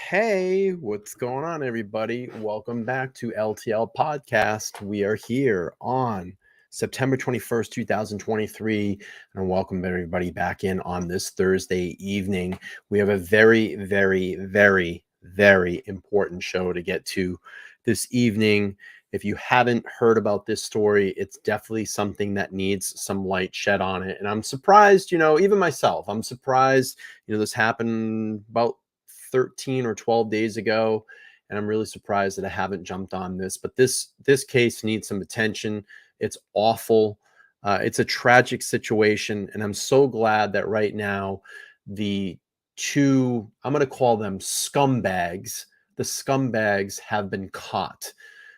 Hey, what's going on, everybody? Welcome back to LTL Podcast. We are here on September 21st, 2023, and welcome everybody back in on this Thursday evening. We have a very, very, very, very important show to get to this evening. If you haven't heard about this story, it's definitely something that needs some light shed on it. And I'm surprised, even myself, I'm surprised, this happened about 13 or 12 days ago, and I'm really surprised that I haven't jumped on this. But this case needs some attention. It's awful. It's a tragic situation, and I'm so glad that right now the two, I'm going to call them scumbags, the scumbags have been caught.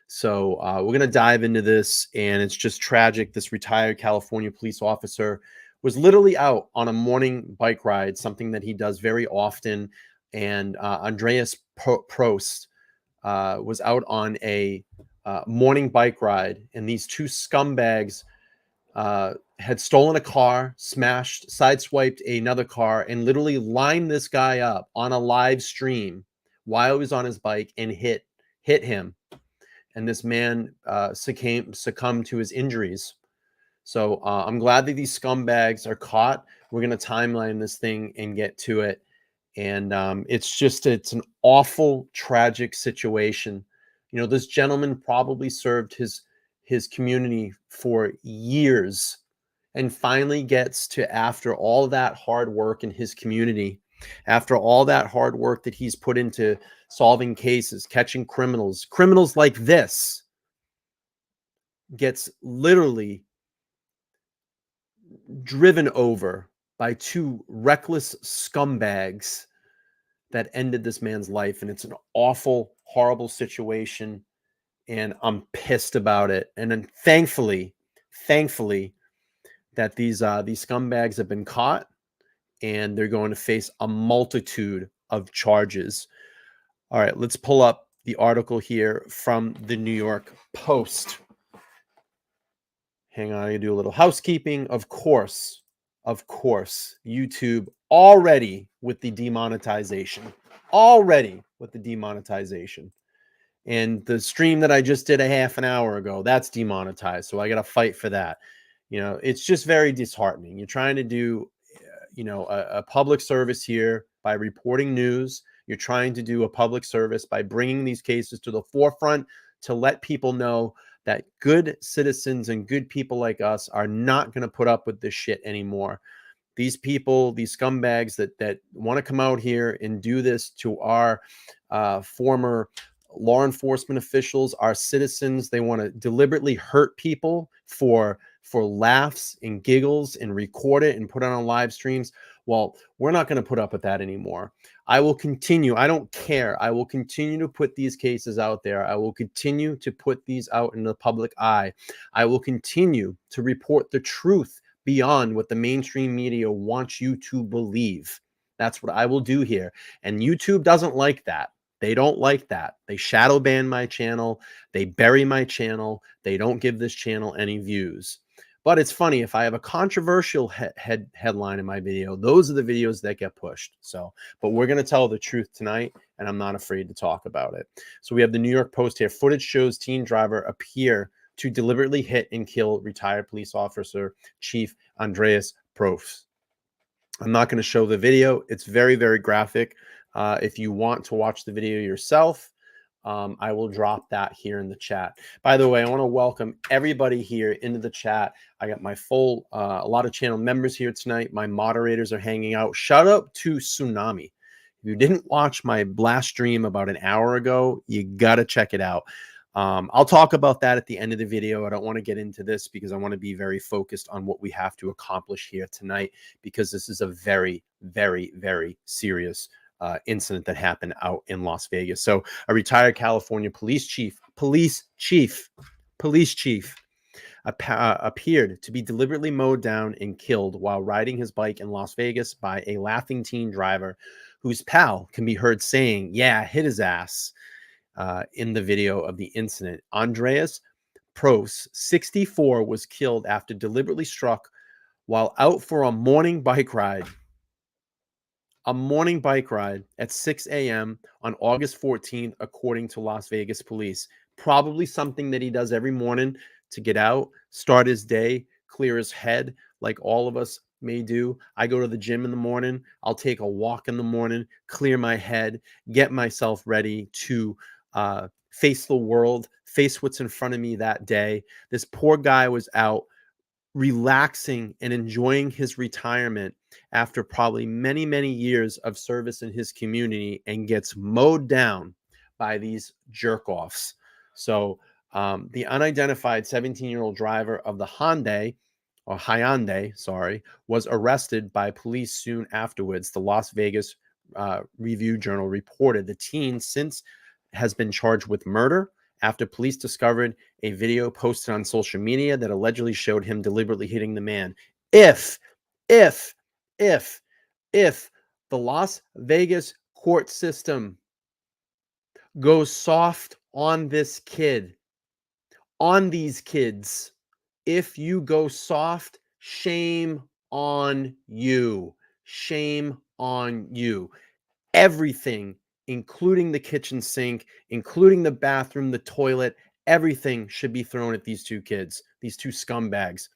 So we're going to dive into this, and it's just tragic. This retired California police officer was literally out on a morning bike ride, something that he does very often. And Andreas Probst was out on a morning bike ride, and these two scumbags had stolen a car, smashed, sideswiped another car, and literally lined this guy up on a live stream while he was on his bike and hit him. And this man succumbed to his injuries. So I'm glad that these scumbags are caught. We're going to timeline this thing and get to it. And it's an awful, tragic situation. This gentleman probably served his community for years and finally gets to, after all that hard work in his community, after all that hard work that he's put into solving cases, catching criminals like this, gets literally driven over by two reckless scumbags that ended this man's life. And it's an awful, horrible situation, and I'm pissed about it. And then thankfully that these scumbags have been caught, and they're going to face a multitude of charges. All right, let's pull up the article here from the New York Post. Hang on, I gotta do a little housekeeping. Of course, YouTube already with the demonetization. And the stream that I just did a half an hour ago, that's demonetized. So I got to fight for that. It's just very disheartening. You're trying to do, a public service here by reporting news. You're trying to do a public service by bringing these cases to the forefront to let people know that good citizens and good people like us are not going to put up with this shit anymore. These people, these scumbags that want to come out here and do this to our former law enforcement officials, our citizens, they want to deliberately hurt people for laughs and giggles and record it and put it on live streams. Well, we're not going to put up with that anymore. I will continue. I don't care. I will continue to put these cases out there. I will continue to put these out in the public eye. I will continue to report the truth beyond what the mainstream media wants you to believe. That's what I will do here. And YouTube doesn't like that. They don't like that. They shadow ban my channel. They bury my channel. They don't give this channel any views. But it's funny, if I have a controversial headline in my video, those are the videos that get pushed. So, but we're going to tell the truth tonight, and I'm not afraid to talk about it. So we have the New York Post here. Footage shows teen driver appear to deliberately hit and kill retired police officer Chief Andreas Probst. I'm not going to show the video. It's very, very graphic. If you want to watch the video yourself, I will drop that here in the chat. By the way, I want to welcome everybody here into the chat. I got my full, a lot of channel members here tonight. My moderators are hanging out. Shout out to Tsunami. If you didn't watch my blast stream about an hour ago, you got to check it out. I'll talk about that at the end of the video. I don't want to get into this because I want to be very focused on what we have to accomplish here tonight, because this is a very, very, very serious incident that happened out in Las Vegas. So a retired California police chief appeared to be deliberately mowed down and killed while riding his bike in Las Vegas by a laughing teen driver whose pal can be heard saying, "Yeah, hit his ass," in the video of the incident. Andreas Probst, 64, was killed after deliberately struck while out for a morning bike ride. A morning bike ride at 6 a.m. on August 14th, according to Las Vegas police. Probably something that he does every morning to get out, start his day, clear his head, like all of us may do. I go to the gym in the morning. I'll take a walk in the morning, clear my head, get myself ready to face the world, face what's in front of me that day. This poor guy was out relaxing and enjoying his retirement after probably many, many years of service in his community, and gets mowed down by these jerk-offs. So the unidentified 17-year-old driver of the Hyundai, was arrested by police soon afterwards. The Las Vegas Review Journal reported the teen since has been charged with murder after police discovered a video posted on social media that allegedly showed him deliberately hitting the man. If the Las Vegas court system goes soft on this kid, on these kids, if you go soft, shame on you. Shame on you. Everything, including the kitchen sink, including the bathroom, the toilet, everything should be thrown at these two kids, these two scumbags.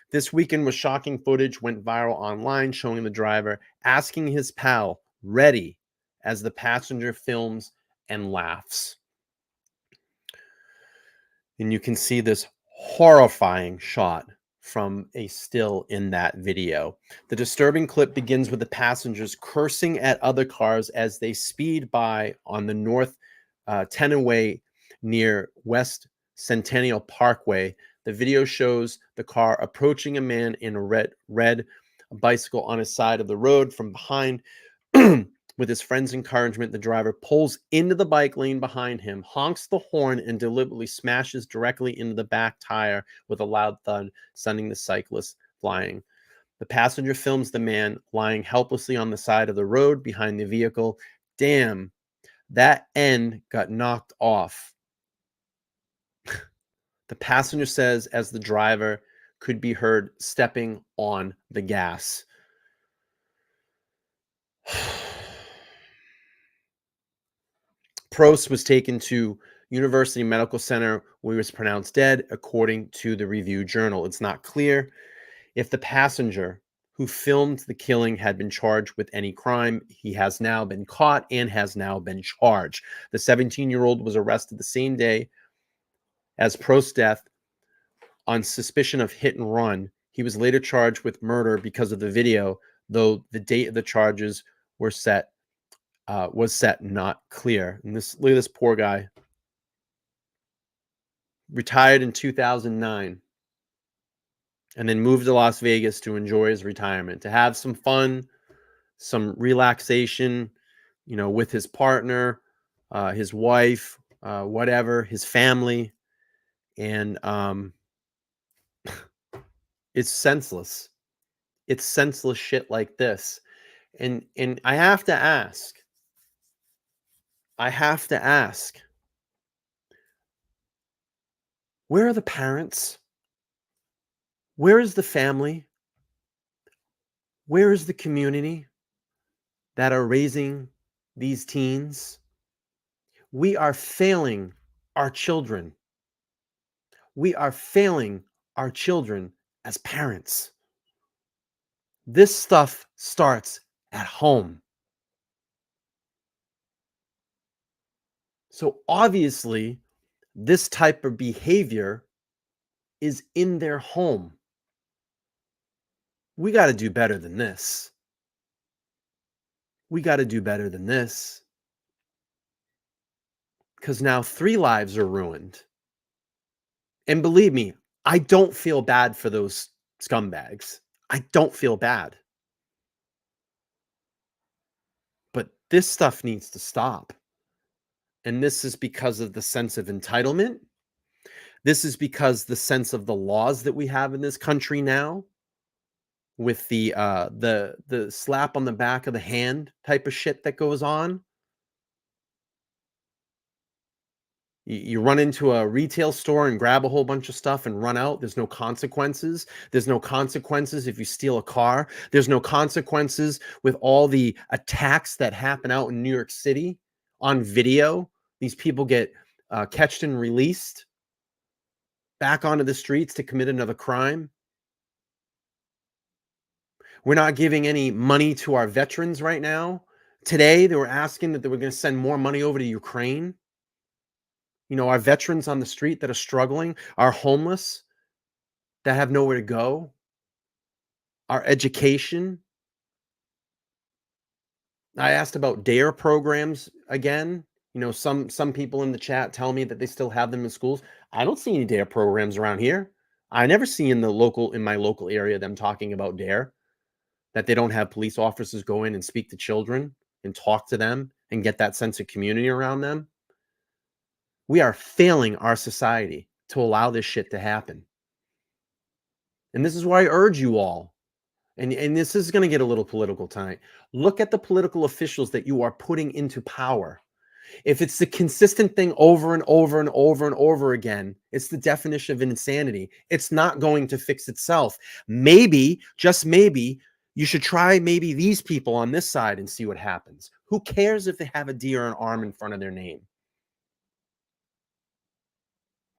This weekend was shocking footage went viral online showing the driver asking his pal, "Ready?" as the passenger films and laughs. And you can see this horrifying shot from a still in that video. The disturbing clip begins with the passengers cursing at other cars as they speed by on the North Tenaway near West Centennial Parkway. The video shows the car approaching a man in a red bicycle on his side of the road from behind. With his friend's encouragement, the driver pulls into the bike lane behind him, honks the horn, and deliberately smashes directly into the back tire with a loud thud, sending the cyclist flying. The passenger films the man lying helplessly on the side of the road behind the vehicle. Damn, that end got knocked off. The passenger says as the driver could be heard stepping on the gas. Probst was taken to University Medical Center where he was pronounced dead, according to the Review Journal. It's not clear if the passenger who filmed the killing had been charged with any crime. He has now been caught and has now been charged. The 17-year-old was arrested the same day as Prost's death on suspicion of hit and run. He was later charged with murder because of the video, though the date of the charges was set not clear. And look at this poor guy. Retired in 2009 and then moved to Las Vegas to enjoy his retirement, to have some fun, some relaxation, with his partner, his wife, whatever, his family. And it's senseless. It's senseless shit like this. And I have to ask, where are the parents? Where is the family? Where is the community that are raising these teens? We are failing our children. We are failing our children as parents. This stuff starts at home. So obviously, this type of behavior is in their home. We got to do better than this. We got to do better than this. Because now 3 lives are ruined. And believe me, I don't feel bad for those scumbags. I don't feel bad. But this stuff needs to stop. And this is because of the sense of entitlement. This is because the sense of the laws that we have in this country now, with the slap on the back of the hand type of shit that goes on. You run into a retail store and grab a whole bunch of stuff and run out. There's no consequences. There's no consequences if you steal a car. There's no consequences with all the attacks that happen out in New York City on video. These people get catched and released back onto the streets to commit another crime. We're not giving any money to our veterans right now. Today, they were asking that they were going to send more money over to Ukraine. You know, our veterans on the street that are struggling, our homeless that have nowhere to go, our education. I asked about DARE programs again. You know, some people in the chat tell me that they still have them in schools. I don't see any DARE programs around here. I never see in my local area them talking about DARE, that they don't have police officers go in and speak to children and talk to them and get that sense of community around them. We are failing our society to allow this shit to happen. And this is why I urge you all, and this is going to get a little political tonight. Look at the political officials that you are putting into power. If it's the consistent thing over and over and over and over again, it's the definition of insanity. It's not going to fix itself. Maybe, just maybe, you should try maybe these people on this side and see what happens. Who cares if they have a D or an arm in front of their name?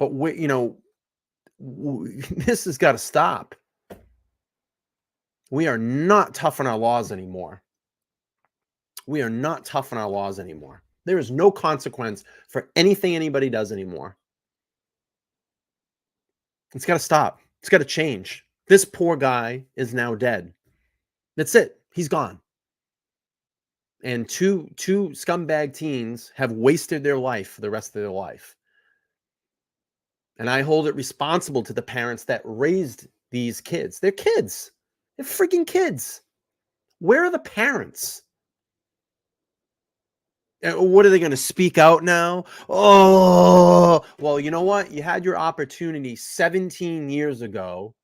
But this has got to stop. We are not tough on our laws anymore. We are not tough on our laws anymore. There is no consequence for anything anybody does anymore. It's got to stop. It's got to change. This poor guy is now dead. That's it. He's gone. And two scumbag teens have wasted their life for the rest of their life. And I hold it responsible to the parents that raised these kids. They're kids. They're freaking kids. Where are the parents? What are they going to speak out now? Oh, well, you know what? You had your opportunity 17 years ago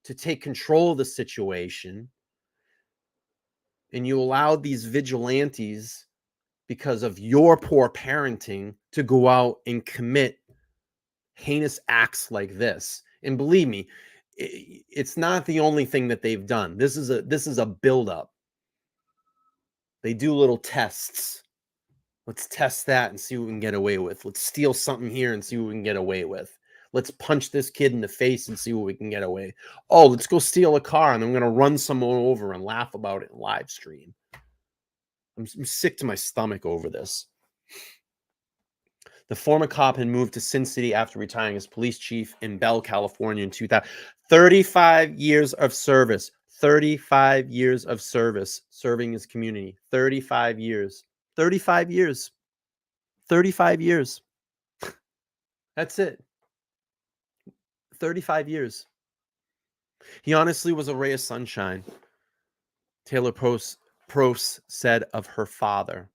to take control of the situation, and you allowed these vigilantes, because of your poor parenting, to go out and commit heinous acts like this. And believe me, it's not the only thing that they've done. This is a buildup. They do little tests. Let's test that and see what we can get away with. Let's steal something here and see what we can get away with. Let's punch this kid in the face and see what we can get away. Oh, let's go steal a car and I'm going to run someone over and laugh about it in live stream. I'm sick to my stomach over this. The former cop had moved to Sin City after retiring as police chief in Bell, California in 2000. 35 years of service. 35 years of service serving his community. 35 years. 35 years. 35 years. That's it. 35 years. He honestly was a ray of sunshine. Taylor Probst said of her father.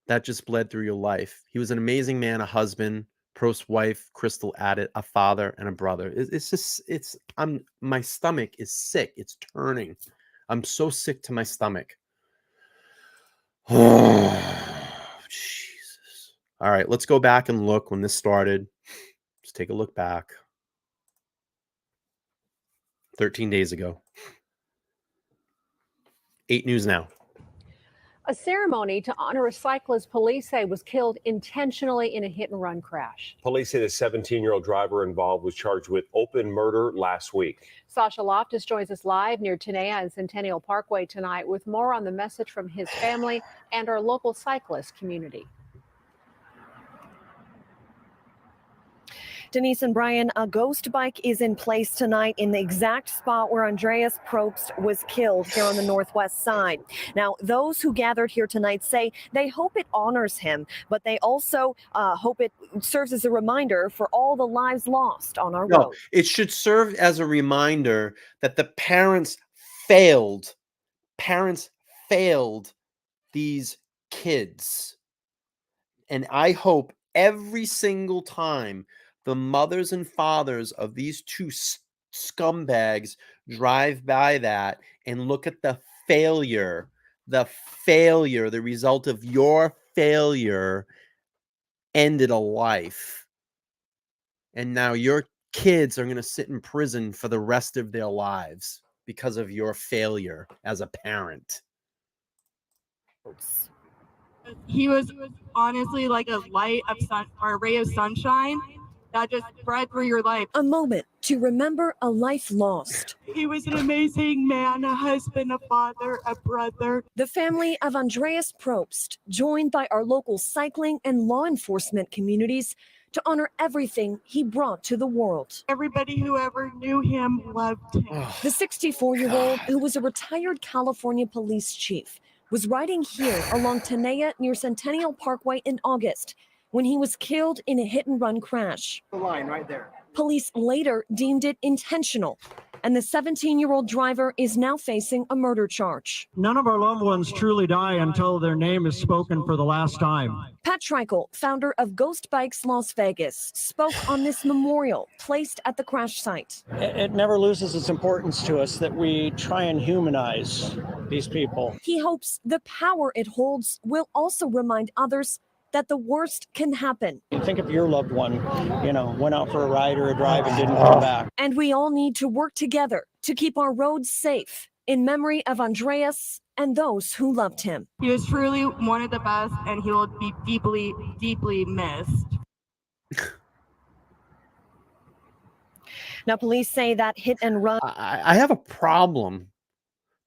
That just bled through your life. He was an amazing man, a husband. Prost's wife, Crystal, added a father and a brother. My stomach is sick. It's turning. I'm so sick to my stomach. Oh, Jesus. All right, let's go back and look when this started. Let's take a look back. 13 days ago. 8 News Now. A ceremony to honor a cyclist police say was killed intentionally in a hit-and-run crash. Police say the 17-year-old driver involved was charged with open murder last week. Sasha Loftus joins us live near Tenaya and Centennial Parkway tonight with more on the message from his family and our local cyclist community. Denise and Brian, a ghost bike is in place tonight in the exact spot where Andreas Probst was killed here on the northwest side. Now, those who gathered here tonight say they hope it honors him, but they also hope it serves as a reminder for all the lives lost on our road. It should serve as a reminder that the parents failed these kids. And I hope every single time the mothers and fathers of these two scumbags drive by that and look at the failure, the result of your failure ended a life. And now your kids are going to sit in prison for the rest of their lives because of your failure as a parent. He was honestly like a light of sun or a ray of sunshine that just spread through your life. A moment to remember a life lost. He was an amazing man, a husband, a father, a brother. The family of Andreas Probst, joined by our local cycling and law enforcement communities to honor everything he brought to the world. Everybody who ever knew him loved him. The 64-year-old, who was a retired California police chief, was riding here along Tenaya near Centennial Parkway in August when he was killed in a hit-and-run crash. The line right there. Police later deemed it intentional, and the 17-year-old driver is now facing a murder charge. None of our loved ones truly die until their name is spoken for the last time. Pat Treichel, founder of Ghost Bikes Las Vegas, spoke on this memorial placed at the crash site. It never loses its importance to us that we try and humanize these people. He hopes the power it holds will also remind others that the worst can happen. Think if your loved one, went out for a ride or a drive and didn't come back. And we all need to work together to keep our roads safe in memory of Andreas and those who loved him. He was truly one of the best, and he will be deeply, deeply missed. Now, police say that hit and run. I have a problem.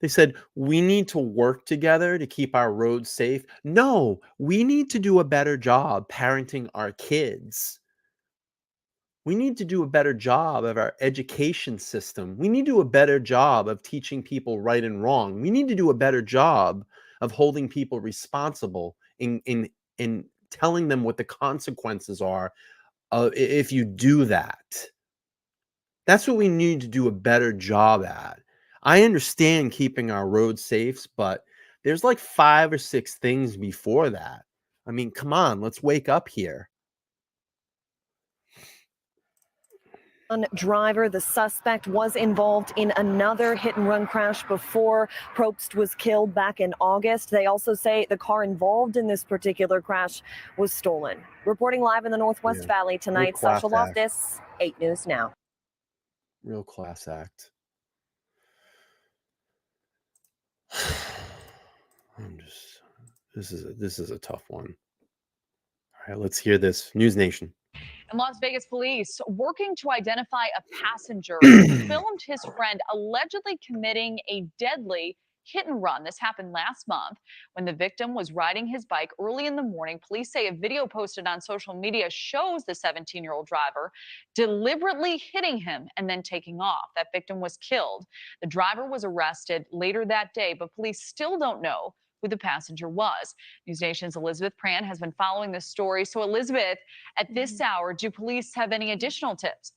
They said, we need to work together to keep our roads safe. No, we need to do a better job parenting our kids. We need to do a better job of our education system. We need to do a better job of teaching people right and wrong. We need to do a better job of holding people responsible in telling them what the consequences are if you do that. That's what we need to do a better job at. I understand keeping our roads safe, but there's like 5 or 6 things before that. I mean, come on, let's wake up here. Driver, the suspect, was involved in another hit-and-run crash before Probst was killed back in August. They also say the car involved in this particular crash was stolen. Reporting live in the Northwest Valley tonight, Sasha Loftus, 8 News Now. Real class act. This is a tough one. All right, let's hear this. News Nation. And Las Vegas police working to identify a passenger who filmed his friend allegedly committing a deadly hit and run. This happened last month when the victim was riding his bike early in the morning. Police say a video posted on social media shows the 17-year-old driver deliberately hitting him and then taking off. That victim was killed. The driver was arrested later that day, but police still don't know who the passenger was. News Nation's Elizabeth Pran has been following this story. So, Elizabeth, at this hour, do police have any additional tips?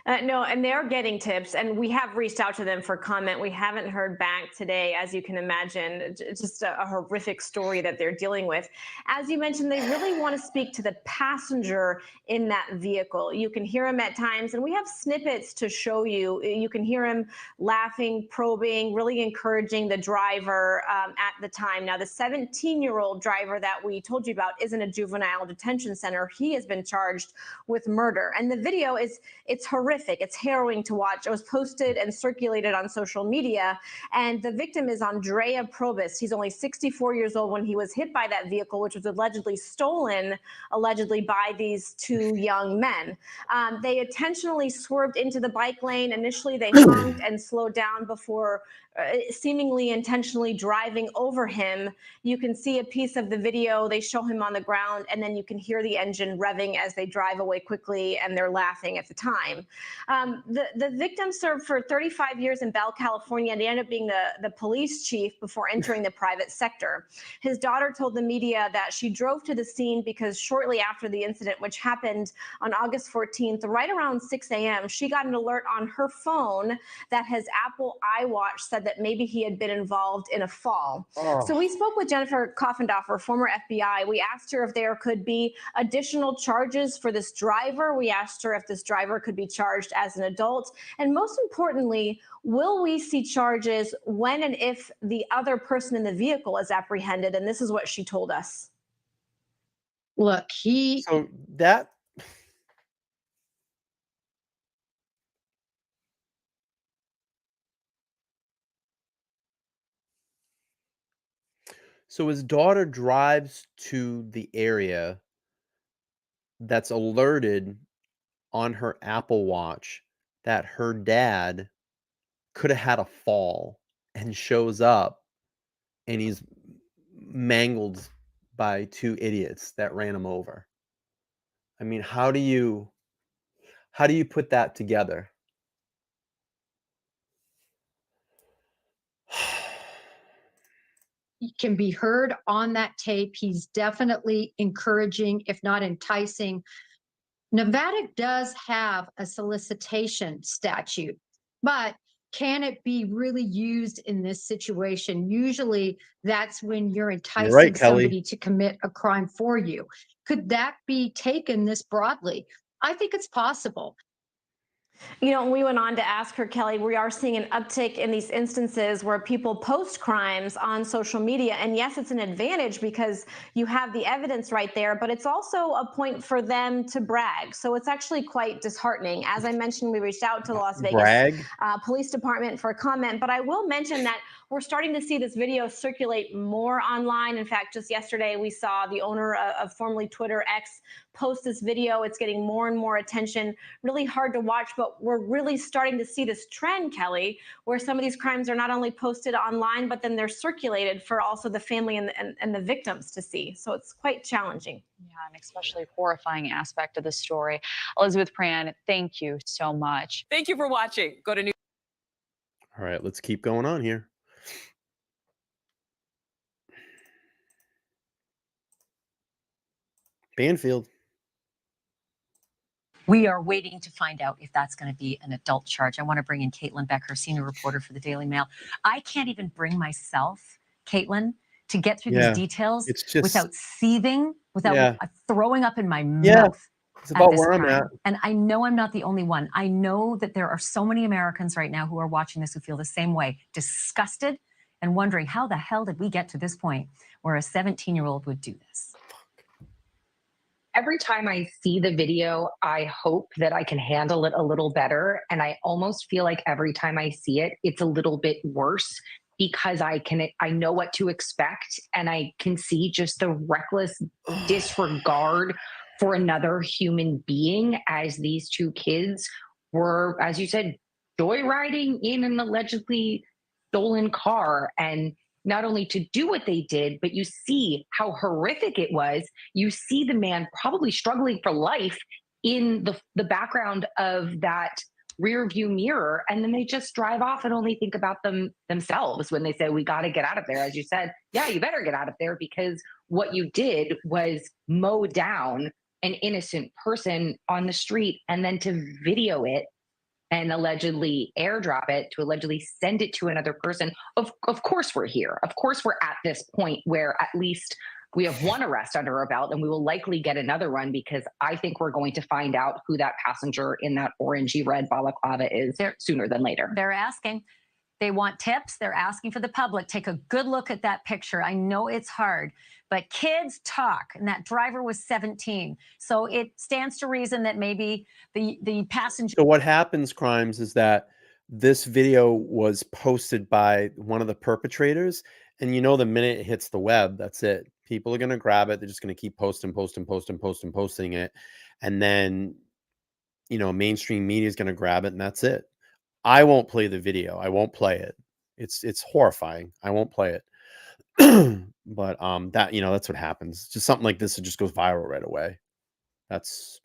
No, and they're getting tips, and we have reached out to them for comment. We haven't heard back today, as you can imagine. It's just a horrific story that they're dealing with. As you mentioned, they really want to speak to the passenger in that vehicle. You can hear him at times, and we have snippets to show you. You can hear him laughing, probing, really encouraging the driver at the time. Now, the 17-year-old driver that we told you about is in a juvenile detention center. He has been charged with murder, and the video it's horrific. horrific. It's harrowing to watch. It was posted and circulated on social media. And the victim is Andreas Probst. He's only 64 years old when he was hit by that vehicle, which was allegedly stolen, by these two young men. They intentionally swerved into the bike lane. Initially, they honked and slowed down before seemingly intentionally driving over him. You can see a piece of the video. They show him on the ground, and then you can hear the engine revving as they drive away quickly, and they're laughing at the time. The victim served for 35 years in Bell, California, and he ended up being the police chief before entering the private sector. His daughter told the media that she drove to the scene because shortly after the incident, which happened on August 14th, right around 6 a.m., she got an alert on her phone that his Apple iWatch said that maybe he had been involved in a fall. So we spoke with Jennifer Koffendorfer, former FBI. We asked her if there could be additional charges for this driver. We asked her if this driver could be charged as an adult. And most importantly, will we see charges when and if the other person in the vehicle is apprehended? And this is what she told us. Look, So that So his daughter drives to the area that's alerted on her Apple Watch that her dad could have had a fall, and shows up and he's mangled by two idiots that ran him over. I mean, how do you put that together? can be heard on that tape. He's definitely encouraging, if not enticing. Nevada does have a solicitation statute, but can it be really used in this situation? Usually that's when you're enticing right, Kelly. somebody to commit a crime for you. Could that be taken this broadly? I think it's possible. You know, we went on to ask her, Kelly, we are seeing an uptick in these instances where people post crimes on social media. And yes, it's an advantage because you have the evidence right there, but it's also a point for them to brag. So it's actually quite disheartening. As I mentioned, we reached out to the Las Vegas Police Department for a comment, but I will mention that we're starting to see this video circulate more online. In fact, just yesterday, we saw the owner of formerly Twitter X post this video. It's getting more and more attention. Really hard to watch, but we're really starting to see this trend, Kelly, where some of these crimes are not only posted online, but then they're circulated for also the family and the victims to see. So it's quite challenging. Yeah, an especially horrifying aspect of the story. Elizabeth Pran, thank you so much. Thank you for watching. Go to New. All right, let's keep going on here. Banfield. We are waiting to find out if that's going to be an adult charge. I want to bring in Caitlin Becker, senior reporter for the Daily Mail. I can't even bring myself, Caitlin, to get through these details without seething, without throwing up in my mouth. It's about where I'm at. And I know I'm not the only one. I know that there are so many Americans right now who are watching this who feel the same way, disgusted and wondering how the hell did we get to this point where a 17-year-old would do this? Every time I see the video, I hope that I can handle it a little better. And I almost feel like every time I see it, it's a little bit worse because I know what to expect. And I can see just the reckless disregard for another human being as these two kids were, as you said, joyriding in an allegedly stolen car. And not only to do what they did, but you see how horrific it was. You see the man probably struggling for life in the background of that rear view mirror. And then they just drive off and only think about themselves when they say, we got to get out of there. As you said, yeah, you better get out of there because what you did was mow down an innocent person on the street and then to video it and allegedly airdrop it, to allegedly send it to another person. Of course we're here. Of course we're at this point where at least we have one arrest under our belt and we will likely get another one because I think we're going to find out who that passenger in that orangey red balaclava is sooner than later. They're asking. They want tips. They're asking for the public. Take a good look at that picture. I know it's hard, but kids talk, and that driver was 17. So it stands to reason that maybe the passenger. So what happens, Crimes, is that this video was posted by one of the perpetrators, and the minute it hits the web, that's it. People are going to grab it. They're just going to keep posting it. And then, mainstream media is going to grab it, and that's it. I won't play the video. I won't play it. It's horrifying. I won't play it. But that's what happens. Just something like this, it just goes viral right away. That's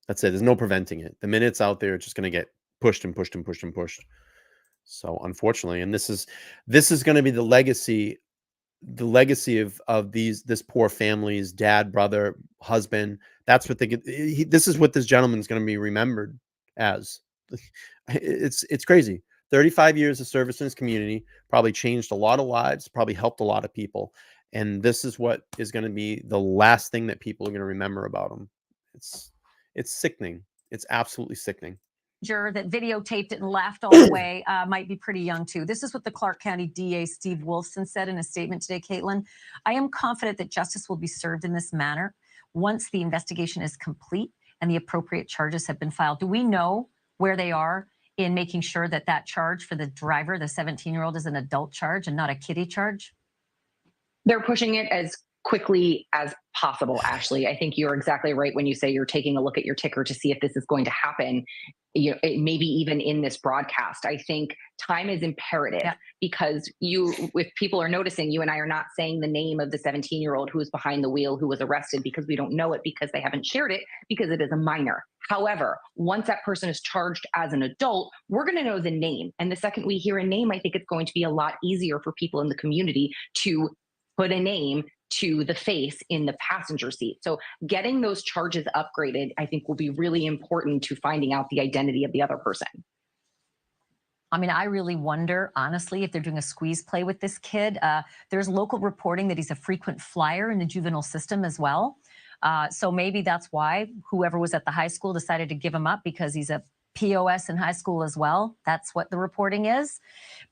it. There's no preventing it. The minute it's out there, it's just going to get pushed and pushed and pushed and pushed. So unfortunately, and this is going to be the legacy of this poor family's dad, brother, husband. That's what this is what this gentleman's going to be remembered as. It's crazy. 35 years of service in his community, probably changed a lot of lives, probably helped a lot of people. And this is what is going to be the last thing that people are going to remember about him. It's sickening. It's absolutely sickening. That videotaped it and laughed all the way might be pretty young too. This is what the Clark County DA Steve Wolfson said in a statement today, Caitlin. I am confident that justice will be served in this manner once the investigation is complete and the appropriate charges have been filed. Do we know where they are in making sure that that charge for the driver, the 17-year-old, is an adult charge and not a kiddie charge? They're pushing it as quickly as possible, Ashley. I think you're exactly right when you say you're taking a look at your ticker to see if this is going to happen. Maybe even in this broadcast. I think time is imperative because if people are noticing, you and I are not saying the name of the 17-year-old who was behind the wheel, who was arrested, because we don't know it, because they haven't shared it, because it is a minor. However, once that person is charged as an adult, we're going to know the name. And the second we hear a name, I think it's going to be a lot easier for people in the community to put a name to the face in the passenger seat. So getting those charges upgraded, I think, will be really important to finding out the identity of the other person. I mean, I really wonder, honestly, if they're doing a squeeze play with this kid. There's local reporting that he's a frequent flyer in the juvenile system as well. So maybe that's why whoever was at the high school decided to give him up, because he's a POS in high school as well. That's what the reporting is.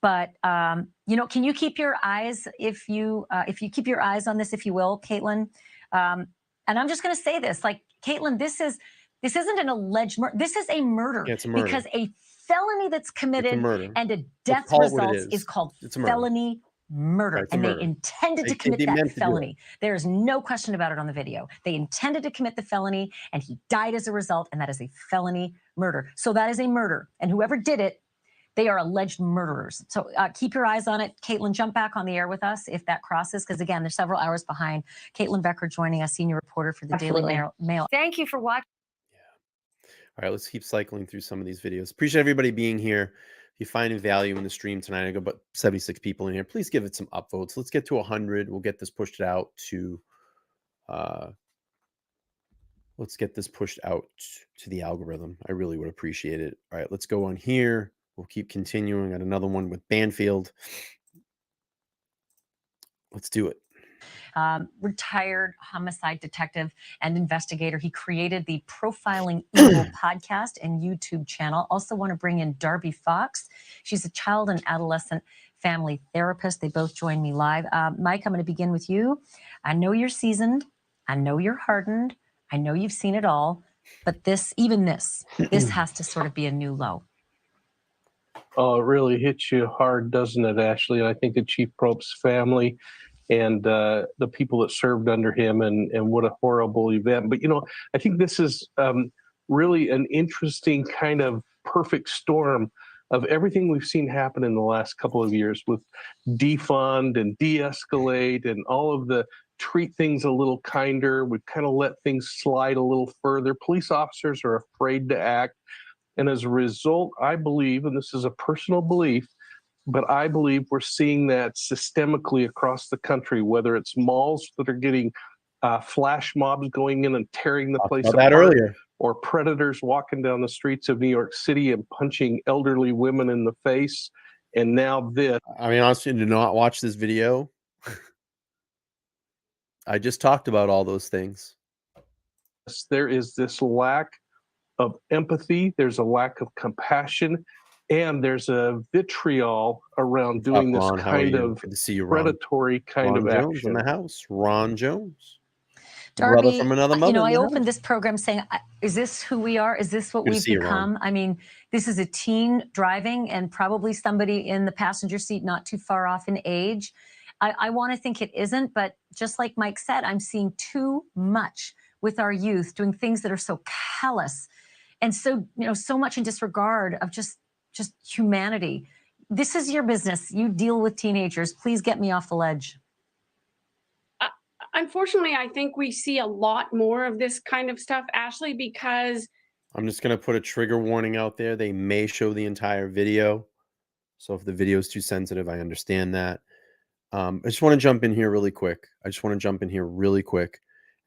But, can you keep your eyes, if you keep your eyes on this, if you will, Caitlin? And I'm just going to say this, like, Caitlin, this isn't an alleged murder. This is a murder. Yeah, it's a murder. Because a felony that's committed and a death result is called felony murder. Right, and murder. They intended to commit that felony. There's no question about it on the video. They intended to commit the felony, and he died as a result, and that is a felony murder. So that is a murder. And whoever did it, they are alleged murderers. So keep your eyes on it. Caitlin, jump back on the air with us if that crosses, because again, they're several hours behind. Caitlin Becker joining us, senior reporter for the Daily Mail. Thank you for watching. All right, let's keep cycling through some of these videos. Appreciate everybody being here. If you find value in the stream tonight, I got about 76 people in here. Please give it some upvotes. Let's get to 100. We'll get this pushed out to the algorithm. I really would appreciate it. All right, let's go on here. We'll keep continuing. Got another one with Banfield. Let's do it. Retired homicide detective and investigator. He created the Profiling Evil podcast and YouTube channel. Also want to bring in Darby Fox. She's a child and adolescent family therapist. They both join me live. Mike, I'm going to begin with you. I know you're seasoned. I know you're hardened. I know you've seen it all. But this has to sort of be a new low. Oh, it really hits you hard, doesn't it, Ashley? And I think the Chief Probst family and the people that served under him, and what a horrible event. But, I think this is really an interesting kind of perfect storm of everything we've seen happen in the last couple of years with defund and de-escalate and all of the treat things a little kinder. We've kind of let things slide a little further. Police officers are afraid to act. And as a result, I believe, and this is a personal belief, but I believe we're seeing that systemically across the country, whether it's malls that are getting flash mobs going in and tearing the place apart, earlier, or predators walking down the streets of New York City and punching elderly women in the face. And now this. I mean, honestly, do not watch this video. I just talked about all those things. There is this lack of empathy. There's a lack of compassion. And there's a vitriol around doing this Ron, how are kind you? of Good to see you, Ron. predatory kind Ron of Jones in action. the house. Ron Jones. Brother Darby, from another you mother know, in I the opened house. this program saying, is this who we are? Is this what Good to we've see you, Ron. become? I mean, this is a teen driving and probably somebody in the passenger seat not too far off in age. I want to think it isn't, but just like Mike said, I'm seeing too much with our youth doing things that are so callous and so, you know, so much in disregard of just humanity. This is your business. You deal with teenagers. Please get me off the ledge. Unfortunately, I think we see a lot more of this kind of stuff, Ashley, because I'm just going to put a trigger warning out there. They may show the entire video. So if the video is too sensitive, I understand that. I just want to jump in here really quick.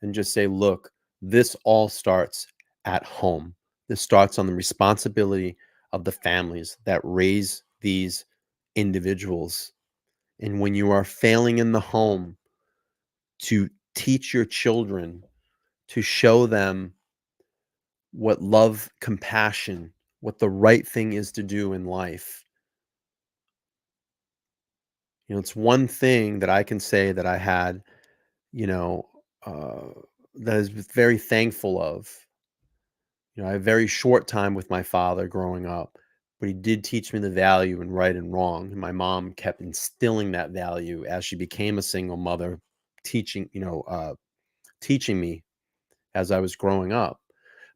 And just say, look, this all starts at home. This starts on the responsibility of the families that raise these individuals. And when you are failing in the home to teach your children, to show them what love, compassion, what the right thing is to do in life. You know, it's one thing that I can say that I had, you know, that I was very thankful of. You know, I had a very short time with my father growing up, but he did teach me the value in right and wrong. And my mom kept instilling that value as she became a single mother, teaching me as I was growing up.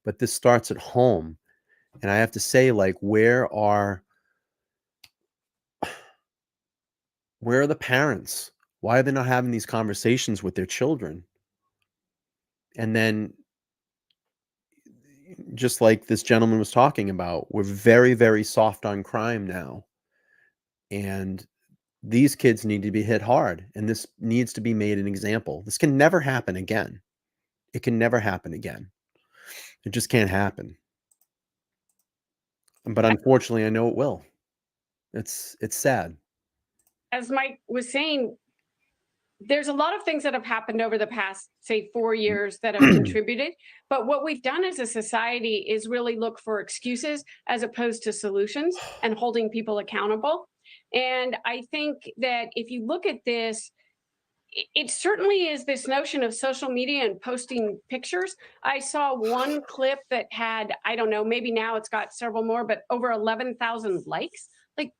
But this starts at home. And I have to say, like, where are the parents? Why are they not having these conversations with their children? And then, just like this gentleman was talking about, we're very, very soft on crime now. And these kids need to be hit hard. And this needs to be made an example. This can never happen again. It can never happen again. It just can't happen. But unfortunately, I know it will. It's sad. As Mike was saying, there's a lot of things that have happened over the past, say, 4 years that have contributed. But what we've done as a society is really look for excuses as opposed to solutions and holding people accountable. And I think that if you look at this, it certainly is this notion of social media and posting pictures. I saw one clip that had, I don't know, maybe now it's got several more, but over 11,000 likes. Like,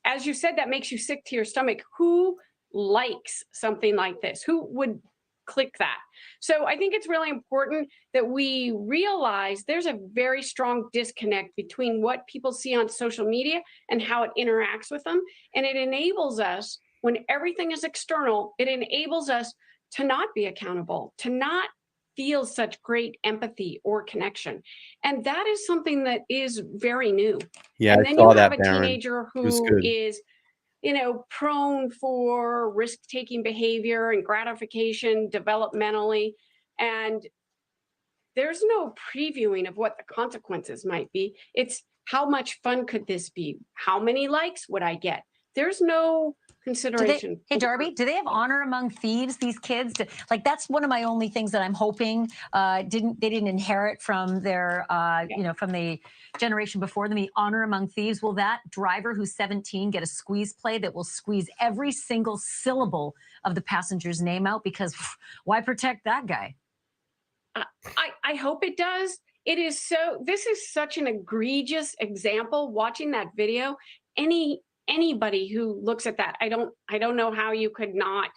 as you said, that makes you sick to your stomach. Who likes something like this? Who would click that? So I think it's really important that we realize there's a very strong disconnect between what people see on social media and how it interacts with them. And it enables us, when everything is external, it enables us to not be accountable, to not feel such great empathy or connection. And that is something that is very new. Yeah, and I then saw you have that, a Baron. teenager It was who good. is, you know, prone for risk-taking behavior and gratification developmentally. And there's no previewing of what the consequences might be. It's how much fun could this be? How many likes would I get? There's no consideration. Hey, Darby, do they have honor among thieves, these kids? Like, that's one of my only things that I'm hoping they didn't inherit from their, you know, from the generation before them, the honor among thieves. Will that driver who's 17 get a squeeze play that will squeeze every single syllable of the passenger's name out? Because why protect that guy? I hope it does. It is so, this is such an egregious example. Watching that video, anybody who looks at that, I don't know how you could not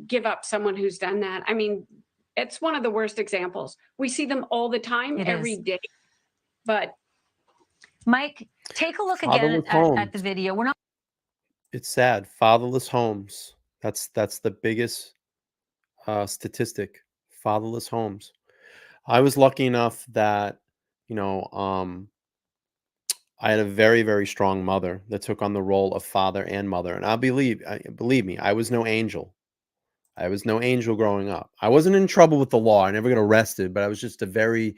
give up someone who's done that. I mean, it's one of the worst examples. We see them all the time, every day. But Mike, take a look again at the video. We're not. It's sad. Fatherless homes. That's the biggest statistic. Fatherless homes. I was lucky enough that, you know, I had a very, very strong mother that took on the role of father and mother. And believe me, I was no angel. I was no angel growing up. I wasn't in trouble with the law. I never got arrested, but I was just a very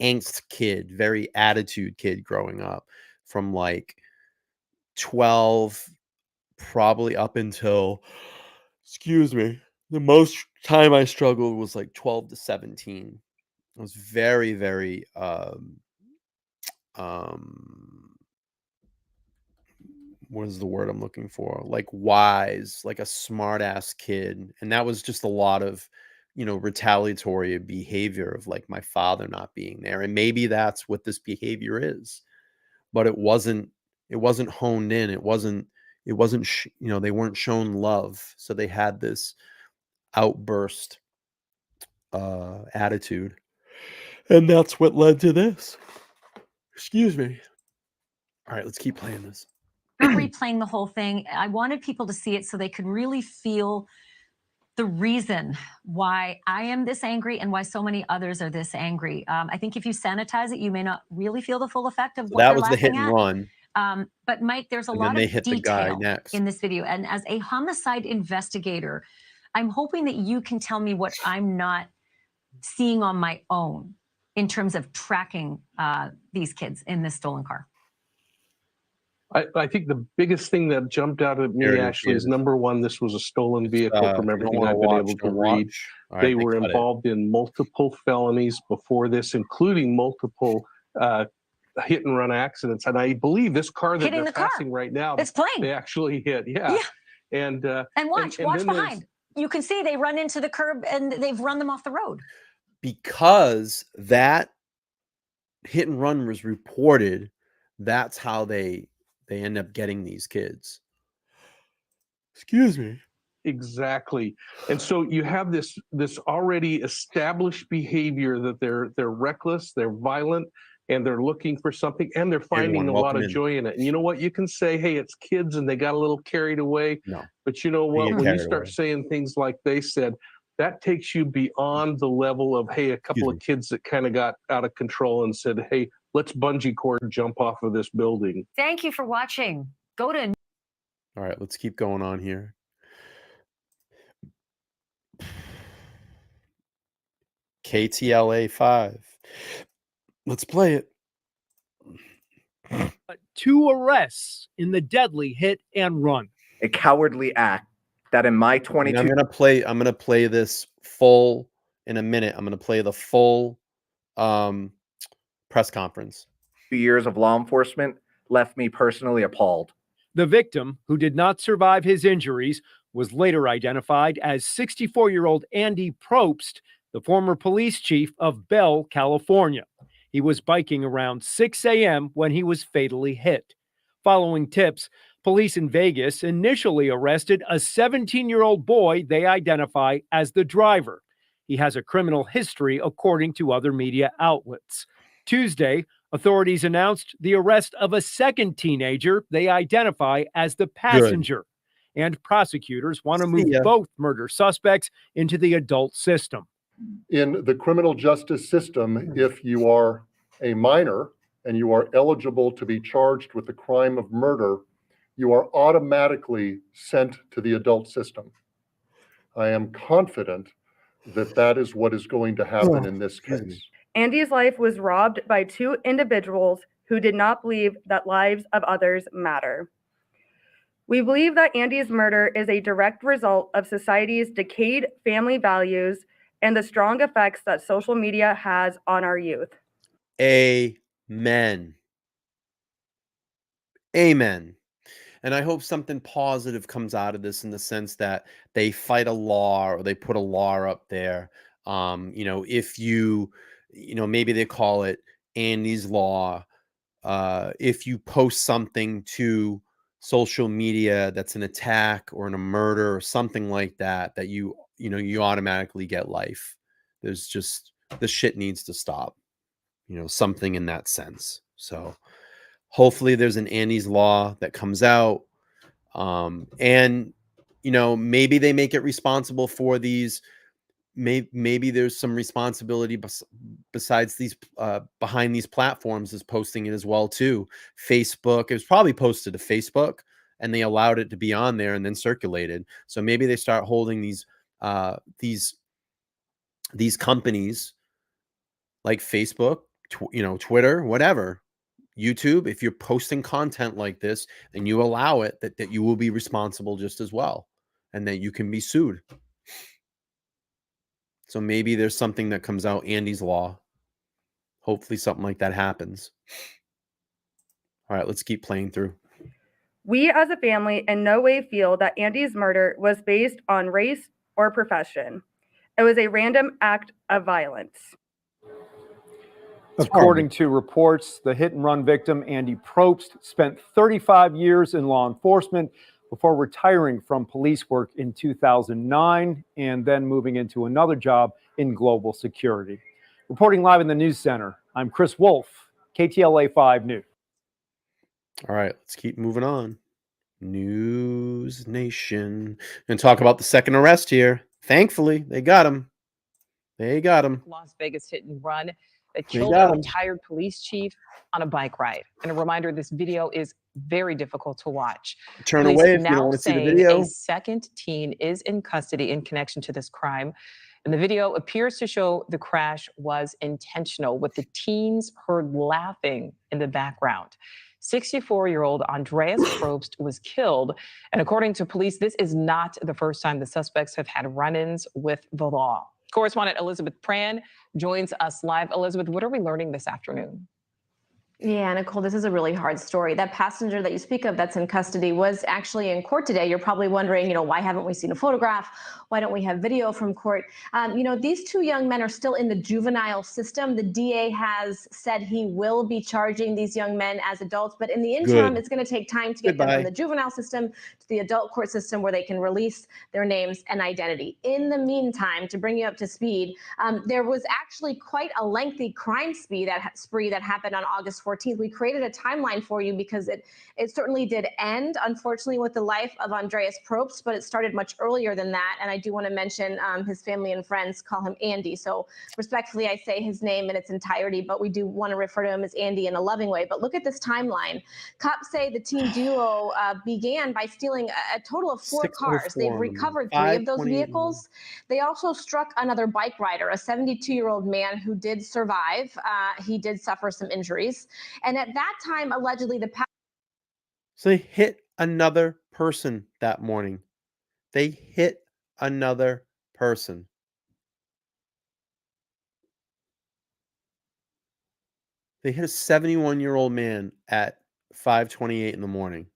angst kid, very attitude kid growing up from like 12, probably up until, excuse me, the most time I struggled was like 12 to 17. I was very, very what is the word I'm looking for? Like wise, like a smart ass kid. And that was just a lot of, retaliatory behavior of like my father not being there. And maybe that's what this behavior is, but it wasn't honed in. It wasn't, they weren't shown love. So they had this outburst attitude. And that's what led to this. Excuse me. All right, let's keep playing this. Replaying the whole thing. I wanted people to see it so they could really feel the reason why I am this angry and why so many others are this angry. I think if you sanitize it, you may not really feel the full effect of So what that they're was the hit laughing and at. run. But Mike, there's a And then lot they of hit the guy detail next. in this video. And as a homicide investigator, I'm hoping that you can tell me what I'm not seeing on my own in terms of tracking these kids in this stolen car. I think the biggest thing that jumped out at me, Ashley, is number one, this was a stolen vehicle from everything I've been able to read. They were involved in multiple felonies before this, including multiple hit and run accidents. And I believe this car that they're passing right now, it's plain. They actually hit. Yeah. And watch behind. You can see they run into the curb and they've run them off the road. Because that hit and run was reported, that's how they end up getting these kids. Excuse me. Exactly. And so you have this already established behavior that they're reckless, they're violent, and they're looking for something, and they're finding a lot of joy in it. And you know what? You can say, hey, it's kids and they got a little carried away. No. But you know what? When you start saying things like they said, that takes you beyond the level of, hey, a couple of kids that kind of got out of control and said, hey, let's bungee cord jump off of this building. Thank you for watching. Go to. All right, let's keep going on here. KTLA 5. Let's play it. 2 arrests in the deadly hit and run. A cowardly act that in my 22 I'm gonna play this full in a minute. I'm gonna play the full press conference. 2 years of law enforcement left me personally appalled. The victim, who did not survive his injuries, was later identified as 64-year-old Andy Probst, the former police chief of Bell, California. He was biking around 6 a.m. when he was fatally hit. Following tips, police in Vegas initially arrested a 17-year-old boy they identify as the driver. He has a criminal history, according to other media outlets. Tuesday, authorities announced the arrest of a second teenager they identify as the passenger. And prosecutors want to move both murder suspects into the adult system. In the criminal justice system, if you are a minor and you are eligible to be charged with the crime of murder, you are automatically sent to the adult system. I am confident that that is what is going to happen in this case. Andy's life was robbed by 2 individuals who did not believe that lives of others matter. We believe that Andy's murder is a direct result of society's decayed family values and the strong effects that social media has on our youth. Amen. Amen. And I hope something positive comes out of this in the sense that they fight a law or they put a law up there. If maybe they call it Andy's Law. If you post something to social media that's an attack or a murder or something like that, that you automatically get life. There's just, this shit needs to stop. Something in that sense. So hopefully there's an Andy's Law that comes out. And maybe they make it responsible for these. Maybe there's some responsibility besides these behind these platforms is posting it as well too. Facebook, it was probably posted to Facebook and they allowed it to be on there and then circulated. So maybe they start holding these companies like Facebook, Twitter, whatever, YouTube. If you're posting content like this and you allow it, that you will be responsible just as well, and that you can be sued. So maybe there's something that comes out, Andy's Law. Hopefully something like that happens. All right, let's keep playing through. We as a family in no way feel that Andy's murder was based on race or profession. It was a random act of violence. According to reports, the hit-and-run victim, Andy Probst, spent 35 years in law enforcement before retiring from police work in 2009 and then moving into another job in global security. Reporting live in the news center, I'm Chris Wolf, KTLA 5 News. All right, let's keep moving on. News Nation. And talk about the second arrest here. Thankfully, they got him. They got him. Las Vegas hit and run that killed a retired police chief on a bike ride. And a reminder, this video is very difficult to watch. Turn Police away if you now don't want to see the saying video. A second teen is in custody in connection to this crime. And the video appears to show the crash was intentional, with the teens heard laughing in the background. 64-year-old Andreas Probst was killed. And according to police, this is not the first time the suspects have had run-ins with the law. Correspondent Elizabeth Pran joins us live. Elizabeth, what are we learning this afternoon? Yeah, Nicole, this is a really hard story. That passenger that you speak of that's in custody was actually in court today. You're probably wondering, why haven't we seen a photograph? Why don't we have video from court? These two young men are still in the juvenile system. The DA has said he will be charging these young men as adults, but in the interim, it's going to take time to get them from the juvenile system to the adult court system where they can release their names and identity. In the meantime, to bring you up to speed, there was actually quite a lengthy crime spree that happened on August 14th. We created a timeline for you because it certainly did end, unfortunately, with the life of Andreas Probst, but it started much earlier than that. And I do want to mention his family and friends call him Andy. So respectfully, I say his name in its entirety, but we do want to refer to him as Andy in a loving way. But look at this timeline. Cops say the teen duo began by stealing a total of 4 cars. They've recovered 3 of those vehicles. They also struck another bike rider, a 72-year-old man who did survive. He did suffer some injuries. And at that time, allegedly, So they hit another person that morning. They hit another person. They hit a 71-year-old man at 5:28 in the morning.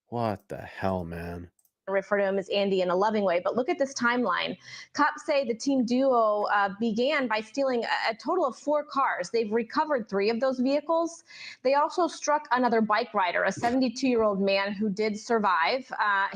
What the hell, man? refer to him as Andy in a loving way, but look at this timeline. Cops say the teen duo began by stealing a total of 4 cars. They've recovered 3 of those vehicles. They also struck another bike rider, a 72-year-old man who did survive.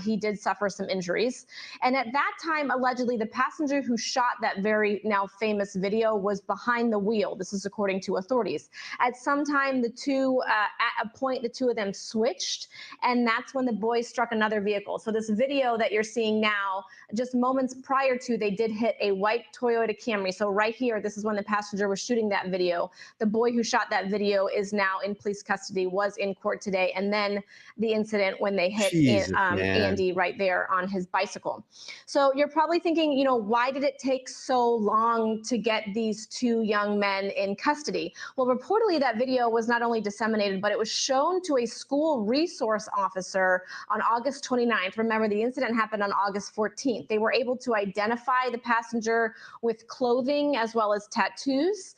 He did suffer some injuries. And at that time, allegedly, the passenger who shot that very now famous video was behind the wheel. This is according to authorities. At some time, at a point, the two of them switched, and that's when the boys struck another vehicle. So this video that you're seeing now, just moments prior to, they did hit a white Toyota Camry. So right here, this is when the passenger was shooting that video. The boy who shot that video is now in police custody, was in court today. And then the incident when they hit Andy right there on his bicycle. So you're probably thinking, you know, why did it take so long to get these 2 young men in custody? Well, reportedly that video was not only disseminated, but it was shown to a school resource officer on August 29th. Remember, the incident happened on August 14th. They were able to identify the passenger with clothing as well as tattoos.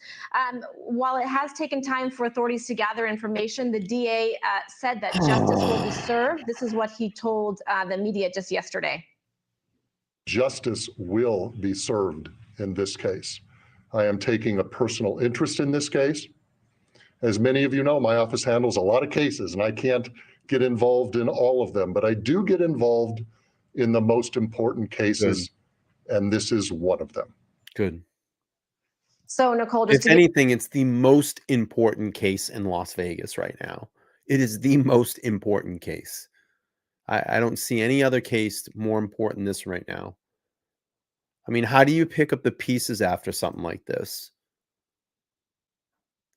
While it has taken time for authorities to gather information, the DA said that justice will be served. This is what he told the media just yesterday. Justice will be served in this case. I am taking a personal interest in this case. As many of you know, my office handles a lot of cases, and I can't get involved in all of them, but I do get involved in the most important cases, and this is one of them. Good. So, Nicole, if anything, it's the most important case in Las Vegas right now. It is the most important case. I don't see any other case more important than this right now. I mean, how do you pick up the pieces after something like this?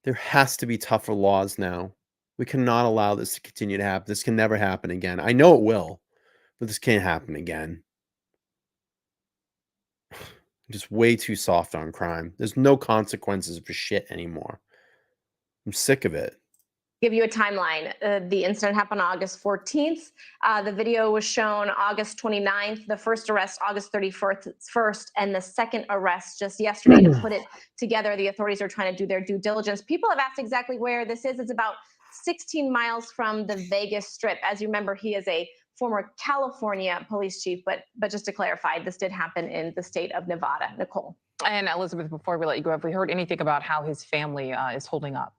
There has to be tougher laws now. We cannot allow this to continue to happen. This can never happen again. I know it will, but this can't happen again. Just way too soft on crime. There's no consequences for shit anymore. I'm sick of it. Give you a timeline. The incident happened on August 14th. The video was shown August 29th. The first arrest, August 31st, and the second arrest just yesterday. To put it together, the authorities are trying to do their due diligence. People have asked exactly where this is. It's about 16 miles from the Vegas Strip. As you remember, he is a former California police chief, but just to clarify, this did happen in the state of Nevada. Nicole. And Elizabeth, before we let you go, have we heard anything about how his family is holding up?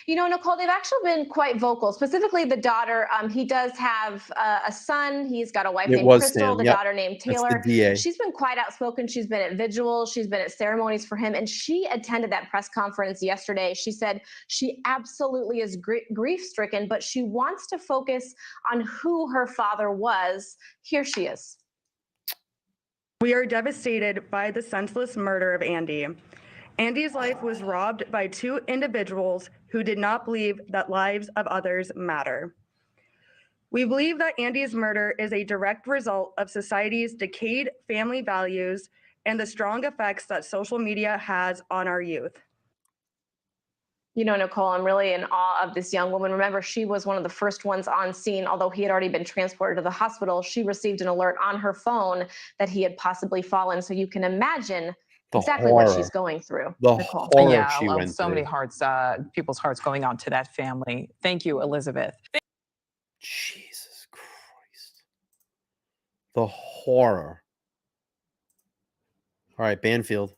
You know, Nicole, they've actually been quite vocal, specifically the daughter. He does have a son. He's got a wife named Crystal, the daughter named Taylor. She's been quite outspoken. She's been at vigil. She's been at ceremonies for him. And she attended that press conference yesterday. She said she absolutely is grief-stricken, but she wants to focus on who her father was. Here she is. We are devastated by the senseless murder of Andy. Andy's life was robbed by two individuals who did not believe that lives of others matter. We believe that Andy's murder is a direct result of society's decayed family values and the strong effects that social media has on our youth. You know, Nicole, I'm really in awe of this young woman. Remember, she was one of the first ones on scene. Although he had already been transported to the hospital, she received an alert on her phone that he had possibly fallen. So you can imagine exactly what she's going through. Nicole. Yeah, so many hearts, people's hearts going out to that family. Thank you, Elizabeth. Jesus Christ. The horror. All right, Banfield.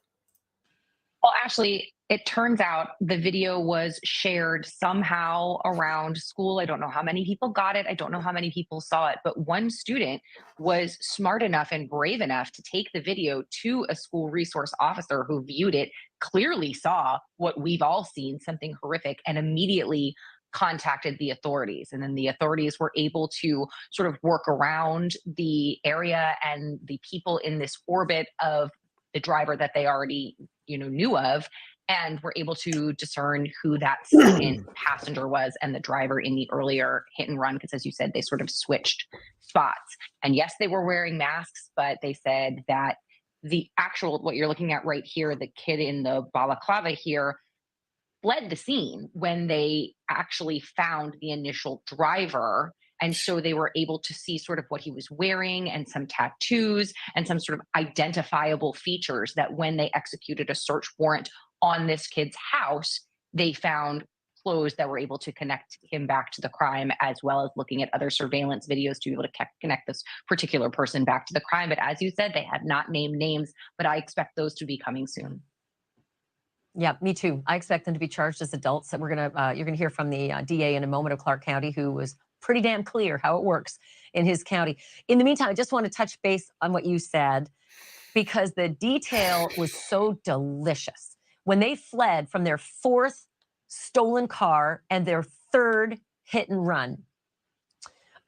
Well, actually, it turns out the video was shared somehow around school. I don't know how many people got it. I don't know how many people saw it, but one student was smart enough and brave enough to take the video to a school resource officer who viewed it, clearly saw what we've all seen, something horrific, and immediately contacted the authorities. And then the authorities were able to sort of work around the area and the people in this orbit of the driver that they already, knew of, and were able to discern who that second passenger was and the driver in the earlier hit and run. Because as you said, they sort of switched spots. And yes, they were wearing masks, but they said that the actual, what you're looking at right here, the kid in the balaclava here, fled the scene when they actually found the initial driver. And so they were able to see sort of what he was wearing and some tattoos and some sort of identifiable features that when they executed a search warrant on this kid's house, they found clothes that were able to connect him back to the crime, as well as looking at other surveillance videos to be able to connect this particular person back to the crime. But as you said, they have not named names, but I expect those to be coming soon. Yeah, me too. I expect them to be charged as adults. You're gonna hear from the DA in a moment of Clark County, who was pretty damn clear how it works in his county. In the meantime, I just want to touch base on what you said, because the detail was so delicious. When they fled from their fourth stolen car and their third hit and run,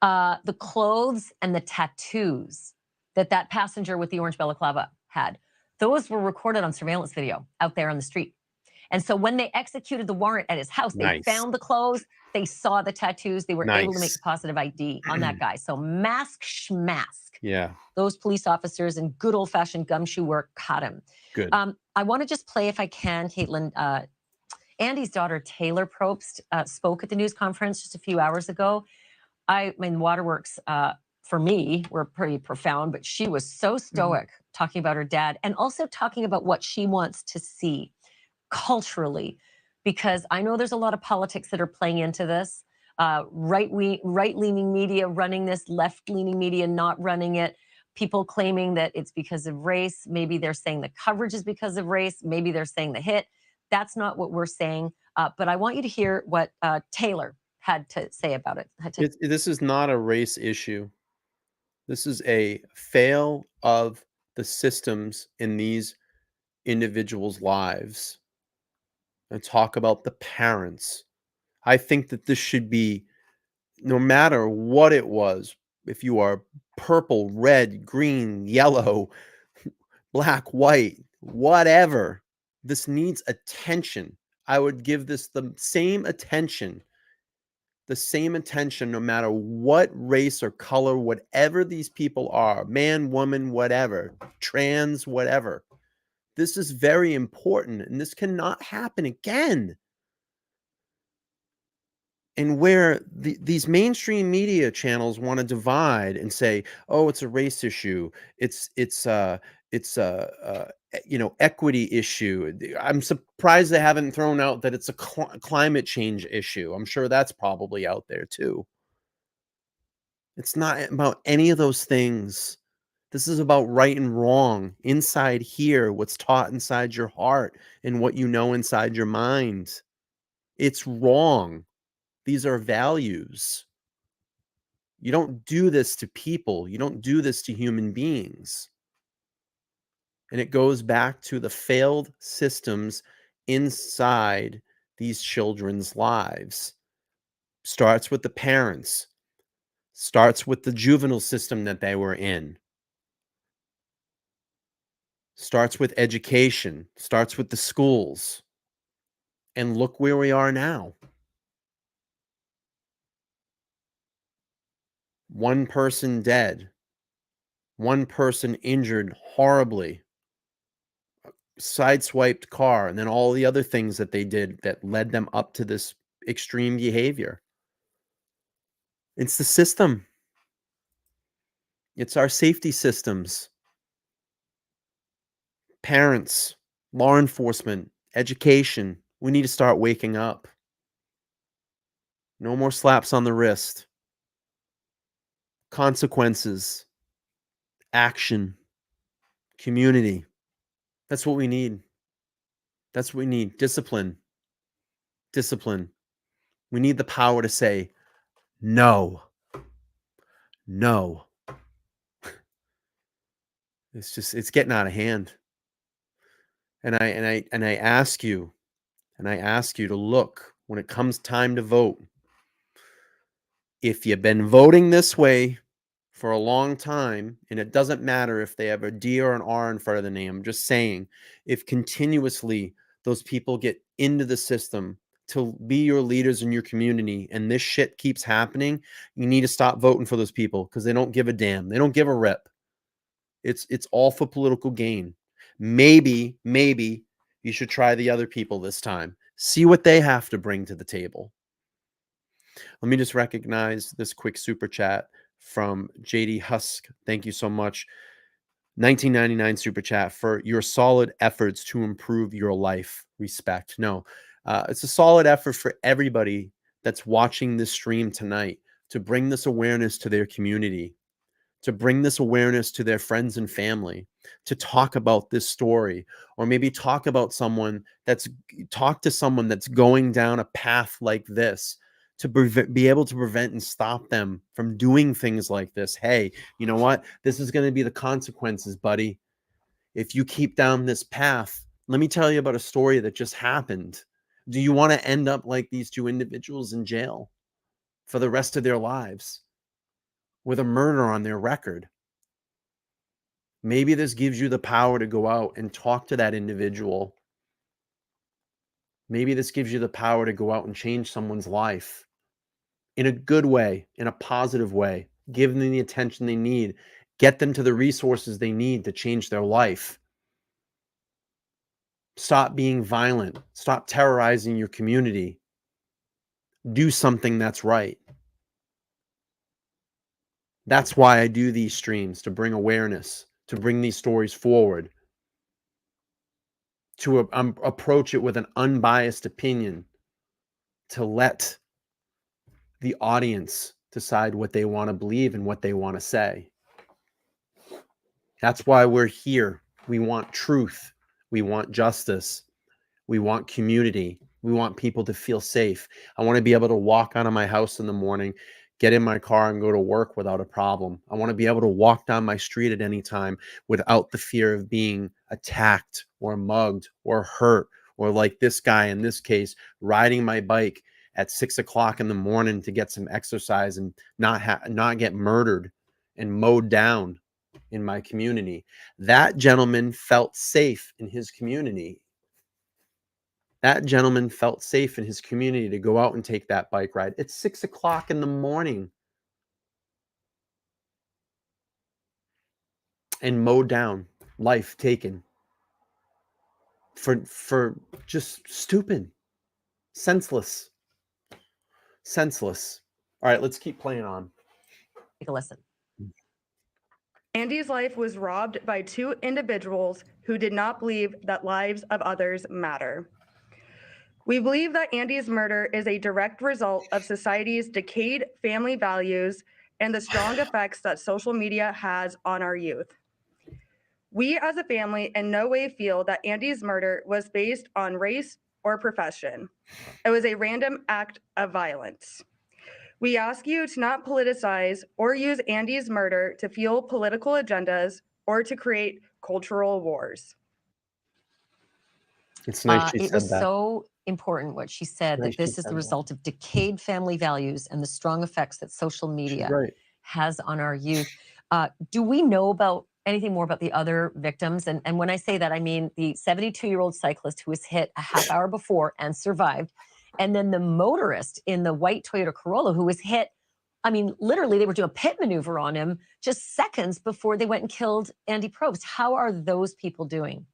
the clothes and the tattoos that passenger with the orange balaclava had, those were recorded on surveillance video out there on the street. And so when they executed the warrant at his house, they found the clothes, they saw the tattoos, they were able to make a positive ID on that guy. So mask schmask. Yeah. Those police officers in good old-fashioned gumshoe work caught him. Good. I want to just play, if I can, Caitlin. Andy's daughter, Taylor Probst, spoke at the news conference just a few hours ago. I mean, waterworks, for me, were pretty profound, but she was so stoic talking about her dad and also talking about what she wants to see culturally, because I know there's a lot of politics that are playing into this. Right-leaning media running this, left-leaning media not running it. People claiming that it's because of race. Maybe they're saying the coverage is because of race. Maybe they're saying the hit. That's not what we're saying. But I want you to hear what Taylor had to say about it. This is not a race issue. This is a fail of the systems in these individuals' lives. And talk about the parents. I think that this should be, no matter what it was, if you are purple, red, green, yellow, black, white, whatever, this needs attention. I would give this the same attention no matter what race or color, whatever these people are, man, woman, whatever, trans, whatever. This is very important, and this cannot happen again. And where these mainstream media channels want to divide and say, "Oh, it's a race issue. It's equity issue. I'm surprised they haven't thrown out that it's a climate change issue. I'm sure that's probably out there too. It's not about any of those things. This is about right and wrong. Inside here, what's taught inside your heart and what you know inside your mind. It's wrong. These are values. You don't do this to people. You don't do this to human beings. And it goes back to the failed systems inside these children's lives. Starts with the parents. Starts with the juvenile system that they were in. Starts with education. Starts with the schools. And look where we are now. One person dead. One person injured horribly. Sideswiped car, and then all the other things that they did that led them up to this extreme behavior. It's the system. It's our safety systems. Parents, law enforcement, education. We need to start waking up. No more slaps on the wrist. Consequences. Action. Community. That's what we need. That's what we need. Discipline. Discipline. We need the power to say no. No. It's getting out of hand. And I ask you to look when it comes time to vote. If you've been voting this way for a long time, and it doesn't matter if they have a D or an R in front of the name, I'm just saying, if continuously those people get into the system to be your leaders in your community and this shit keeps happening, you need to stop voting for those people because they don't give a damn. They don't give a rip. It's all for political gain. Maybe you should try the other people this time. See what they have to bring to the table. Let me just recognize this quick super chat from JD Husk. Thank you so much. 1999 super chat for your solid efforts to improve your life. Respect. No, it's a solid effort for everybody that's watching this stream tonight to bring this awareness to their community, to bring this awareness to their friends and family, to talk about this story, or maybe talk to someone that's going down a path like this, to be able to prevent and stop them from doing things like this. Hey, you know what? This is going to be the consequences, buddy. If you keep down this path, let me tell you about a story that just happened. Do you want to end up like these two individuals in jail for the rest of their lives with a murder on their record? Maybe this gives you the power to go out and talk to that individual. Maybe this gives you the power to go out and change someone's life in a good way, in a positive way. Give them the attention they need. Get them to the resources they need to change their life. Stop being violent. Stop terrorizing your community. Do something that's right. That's why I do these streams, to bring awareness, to bring these stories forward, to approach it with an unbiased opinion, to let the audience decide what they want to believe and what they want to say. That's why we're here. We want truth. We want justice. We want community. We want people to feel safe. I want to be able to walk out of my house in the morning, get in my car and go to work without a problem. I want to be able to walk down my street at any time without the fear of being attacked or mugged or hurt, or like this guy in this case, riding my bike at 6 o'clock in the morning to get some exercise and not get murdered and mowed down in my community. That gentleman felt safe in his community. That gentleman felt safe in his community to go out and take that bike ride. It's 6 o'clock in the morning. And mowed down, life taken. For just stupid. Senseless. Senseless. All right, let's keep playing on. Take a listen. Andy's life was robbed by two individuals who did not believe that lives of others matter. We believe that Andy's murder is a direct result of society's decayed family values and the strong effects that social media has on our youth. We as a family in no way feel that Andy's murder was based on race or profession. It was a random act of violence. We ask you to not politicize or use Andy's murder to fuel political agendas or to create cultural wars. It's nice she It said was that. so important what she said, Nice that she this is said the that. result of decayed family values and the strong effects that social media right. has on our youth. Do we know about anything more about the other victims? And when I say that, I mean the 72-year-old cyclist who was hit a half hour before and survived, and then the motorist in the white Toyota Corolla who was hit. I mean, literally, they were doing a pit maneuver on him just seconds before they went and killed Andy Probst. How are those people doing?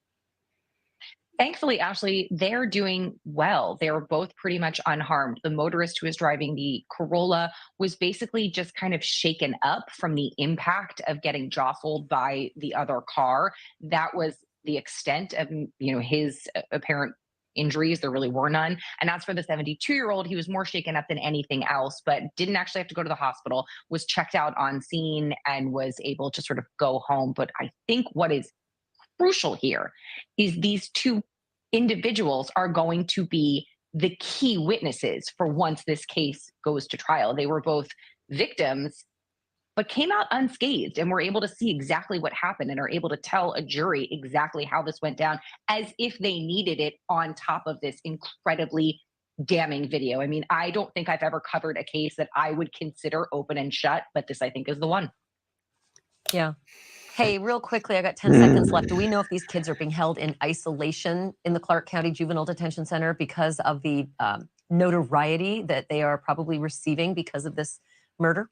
Thankfully, Ashley, they're doing well. They were both pretty much unharmed. The motorist who was driving the Corolla was basically just kind of shaken up from the impact of getting jostled by the other car. That was the extent of, his apparent injuries. There really were none. And as for the 72-year-old, he was more shaken up than anything else, but didn't actually have to go to the hospital, was checked out on scene and was able to sort of go home. But I think what is crucial here is these two individuals are going to be the key witnesses for once this case goes to trial. They were both victims, but came out unscathed and were able to see exactly what happened and are able to tell a jury exactly how this went down as if they needed it on top of this incredibly damning video. I mean, I don't think I've ever covered a case that I would consider open and shut, but this I think is the one. Yeah. Hey, real quickly, I got 10 seconds left. Do we know if these kids are being held in isolation in the Clark County Juvenile Detention Center because of the notoriety that they are probably receiving because of this murder?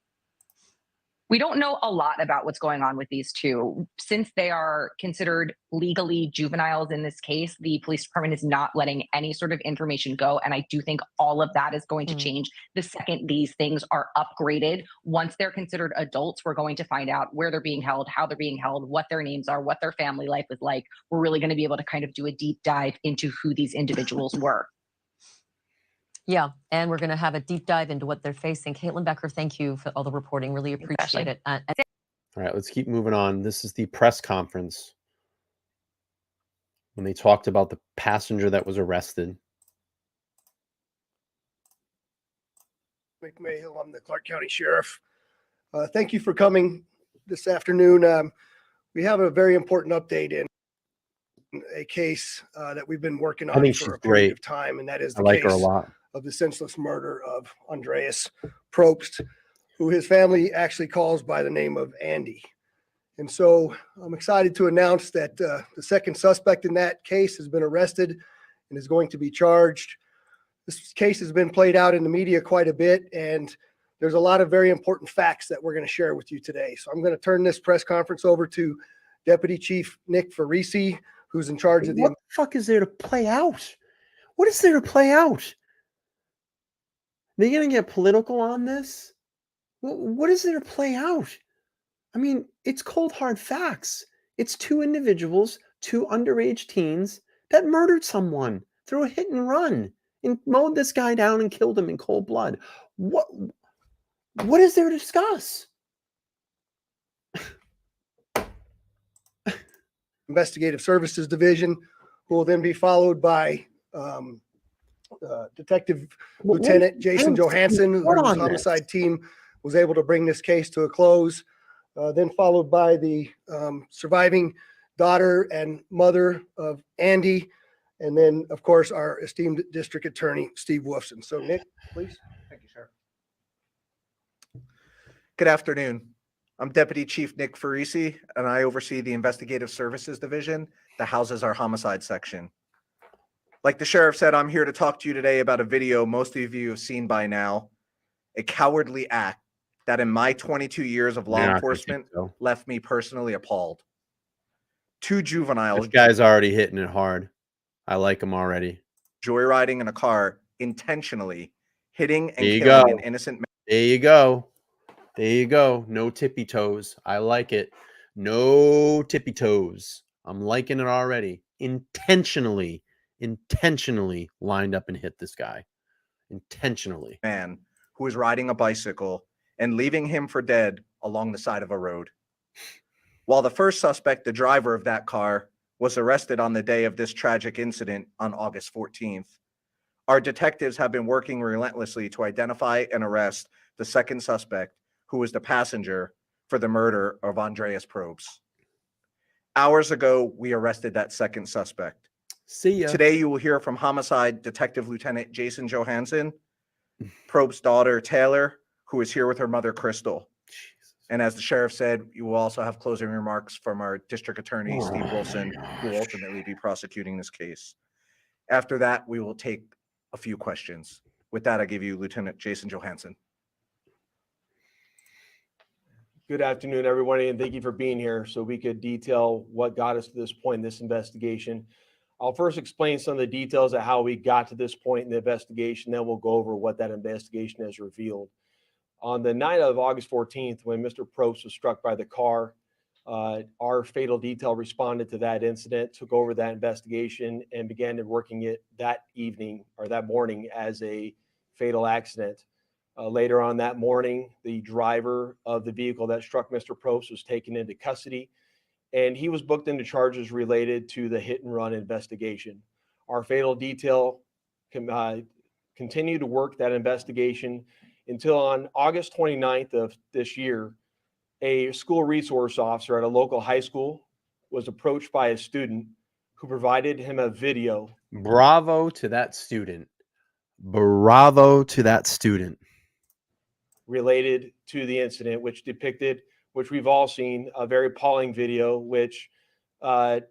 We don't know a lot about what's going on with these two. Since they are considered legally juveniles in this case, the police department is not letting any sort of information go. And I do think all of that is going to change the second these things are upgraded. Once they're considered adults, we're going to find out where they're being held, how they're being held, what their names are, what their family life is like. We're really going to be able to kind of do a deep dive into who these individuals were. Yeah, and we're going to have a deep dive into what they're facing. Caitlin Becker, thank you for all the reporting. Really appreciate it. All right, let's keep moving on. This is the press conference when they talked about the passenger that was arrested. McMahill, I'm the Clark County Sheriff. Thank you for coming this afternoon. We have a very important update in a case that we've been working on for a period of time, and that is the case her a lot. Of the senseless murder of Andreas Probst, who his family actually calls by the name of Andy. And so I'm excited to announce that the second suspect in that case has been arrested and is going to be charged. This case has been played out in the media quite a bit, and there's a lot of very important facts that we're going to share with you today. So I'm going to turn this press conference over to Deputy Chief Nick Farisi, who's in charge of the... What the fuck is there to play out? What is there to play out? They're going to get political on this? What is there to play out? I mean, it's cold, hard facts. It's two individuals, two underage teens that murdered someone through a hit and run and mowed this guy down and killed him in cold blood. What is there to discuss? Investigative Services Division, who will then be followed by Detective Lieutenant Jason Johansson, whose homicide team was able to bring this case to a close, then followed by the surviving daughter and mother of Andy, and then, of course, our esteemed District Attorney, Steve Wolfson. So, Nick, please. Thank you, sir. Good afternoon. I'm Deputy Chief Nick Farisi, and I oversee the Investigative Services Division that houses our homicide section. Like the sheriff said, I'm here to talk to you today about a video most of you have seen by now, a cowardly act that in my 22 years of law enforcement left me personally appalled. Two juveniles. This guy's already hitting it hard. I like him already. Joyriding in a car, intentionally hitting and killing an innocent man. There you go. There you go. No tippy toes. I like it. No tippy toes. I'm liking it already. Intentionally lined up and hit this guy. Intentionally. Man who was riding a bicycle and leaving him for dead along the side of a road. While the first suspect, the driver of that car, was arrested on the day of this tragic incident on August 14th, our detectives have been working relentlessly to identify and arrest the second suspect, who was the passenger for the murder of Andreas Probst. Hours ago, we arrested that second suspect. See ya. Today, you will hear from Homicide Detective Lieutenant Jason Johansson, Probst's daughter, Taylor, who is here with her mother, Crystal. And as the sheriff said, you will also have closing remarks from our district attorney, Steve Wilson, who will ultimately be prosecuting this case. After that, we will take a few questions. With that, I give you Lieutenant Jason Johansson. Good afternoon, everybody, and thank you for being here so we could detail what got us to this point in this investigation. I'll first explain some of the details of how we got to this point in the investigation, then we'll go over what that investigation has revealed. On the night of August 14th, when Mr. Probst was struck by the car, our fatal detail responded to that incident, took over that investigation, and began working it that evening or that morning as a fatal accident. Later on that morning, the driver of the vehicle that struck Mr. Probst was taken into custody, and he was booked into charges related to the hit and run investigation. Our fatal detail continued to work that investigation until on August 29th of this year, a school resource officer at a local high school was approached by a student who provided him a video. Bravo to that student. Bravo to that student. Related to the incident, which depicted, which we've all seen, a very appalling video, which lacks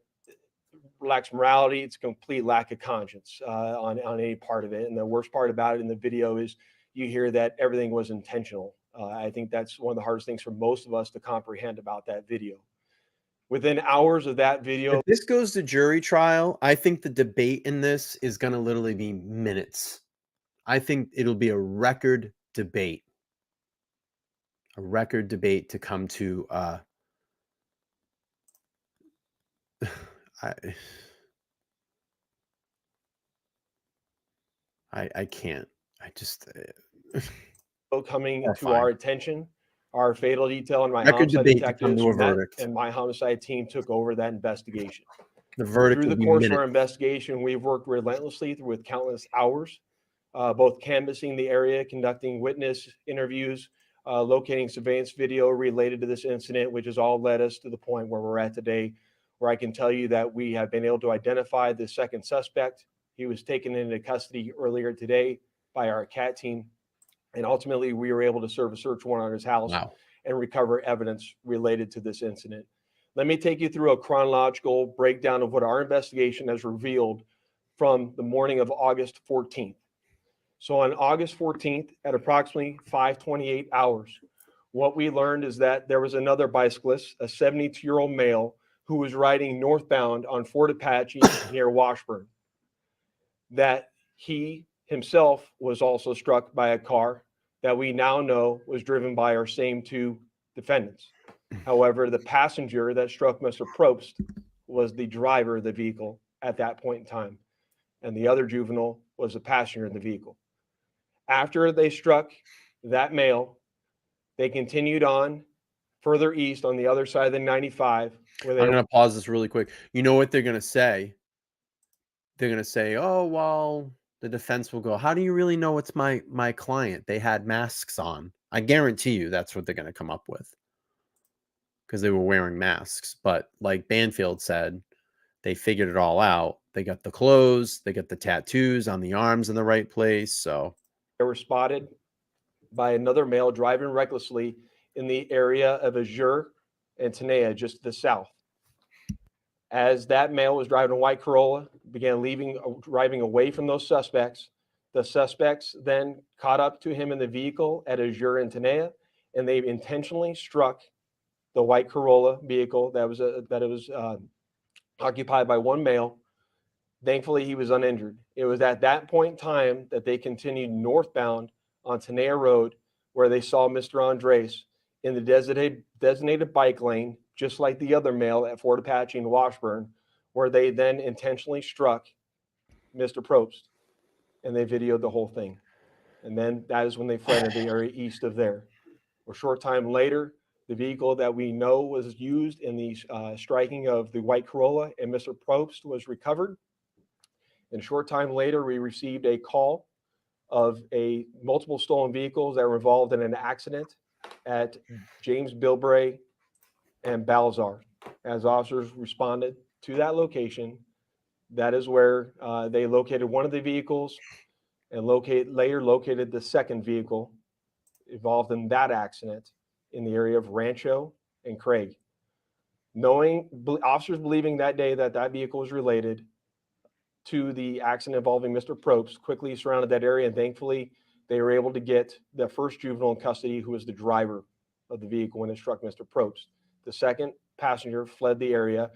morality. It's a complete lack of conscience on any part of it. And the worst part about it in the video is you hear that everything was intentional. I think that's one of the hardest things for most of us to comprehend about that video. Within hours of that video, if this goes to jury trial, I think the debate in this is going to literally be minutes. I think it'll be a record debate. A record debate to come to I can't. I just coming to our attention, our fatal detail and my record homicide debate to come detectives to a verdict. and my homicide team took over that investigation. The verdict Through will the be course of minutes. our investigation, we've worked relentlessly with countless hours, both canvassing the area, conducting witness interviews, locating surveillance video related to this incident, which has all led us to the point where we're at today, where I can tell you that we have been able to identify the second suspect. He was taken into custody earlier today by our CAT team. And ultimately, we were able to serve a search warrant on his house and recover evidence related to this incident. Let me take you through a chronological breakdown of what our investigation has revealed from the morning of August 14th. So on August 14th, at approximately 5:28 hours, what we learned is that there was another bicyclist, a 72-year-old male, who was riding northbound on Fort Apache near Washburn. That he himself was also struck by a car that we now know was driven by our same two defendants. However, the passenger that struck Mr. Probst was the driver of the vehicle at that point in time, and the other juvenile was the passenger in the vehicle. After they struck that male, they continued on further east on the other side of the 95. I'm going to pause this really quick. You know what they're going to say? They're going to say, oh, well, the defense will go, how do you really know it's my client? They had masks on. I guarantee you that's what they're going to come up with, because they were wearing masks. But like Banfield said, they figured it all out. They got the clothes, they got the tattoos on the arms in the right place. So they were spotted by another male driving recklessly in the area of Azure and Tenaya, just to the south. As that male was driving a white Corolla, began driving away from those suspects. The suspects then caught up to him in the vehicle at Azure and Tenaya, and they intentionally struck the white Corolla vehicle that was occupied by one male. Thankfully, he was uninjured. It was at that point in time that they continued northbound on Tenaya Road, where they saw Mr. Andres in the designated bike lane just like the other male at Fort Apache and Washburn, where they then intentionally struck Mr. Probst, and they videoed the whole thing. And then that is when they fled into the area east of there. A short time later, the vehicle that we know was used in the striking of the white Corolla and Mr. Probst was recovered. And a short time later, we received a call of multiple stolen vehicles that were involved in an accident at James Bilbray and Balzar. As officers responded to that location, that is where they located one of the vehicles and later located the second vehicle involved in that accident in the area of Rancho and Craig. Officers believing that day that that vehicle was related to the accident involving Mr. Probst quickly surrounded that area, and thankfully they were able to get the first juvenile in custody, who was the driver of the vehicle when it struck Mr. Probst. The second passenger fled the area.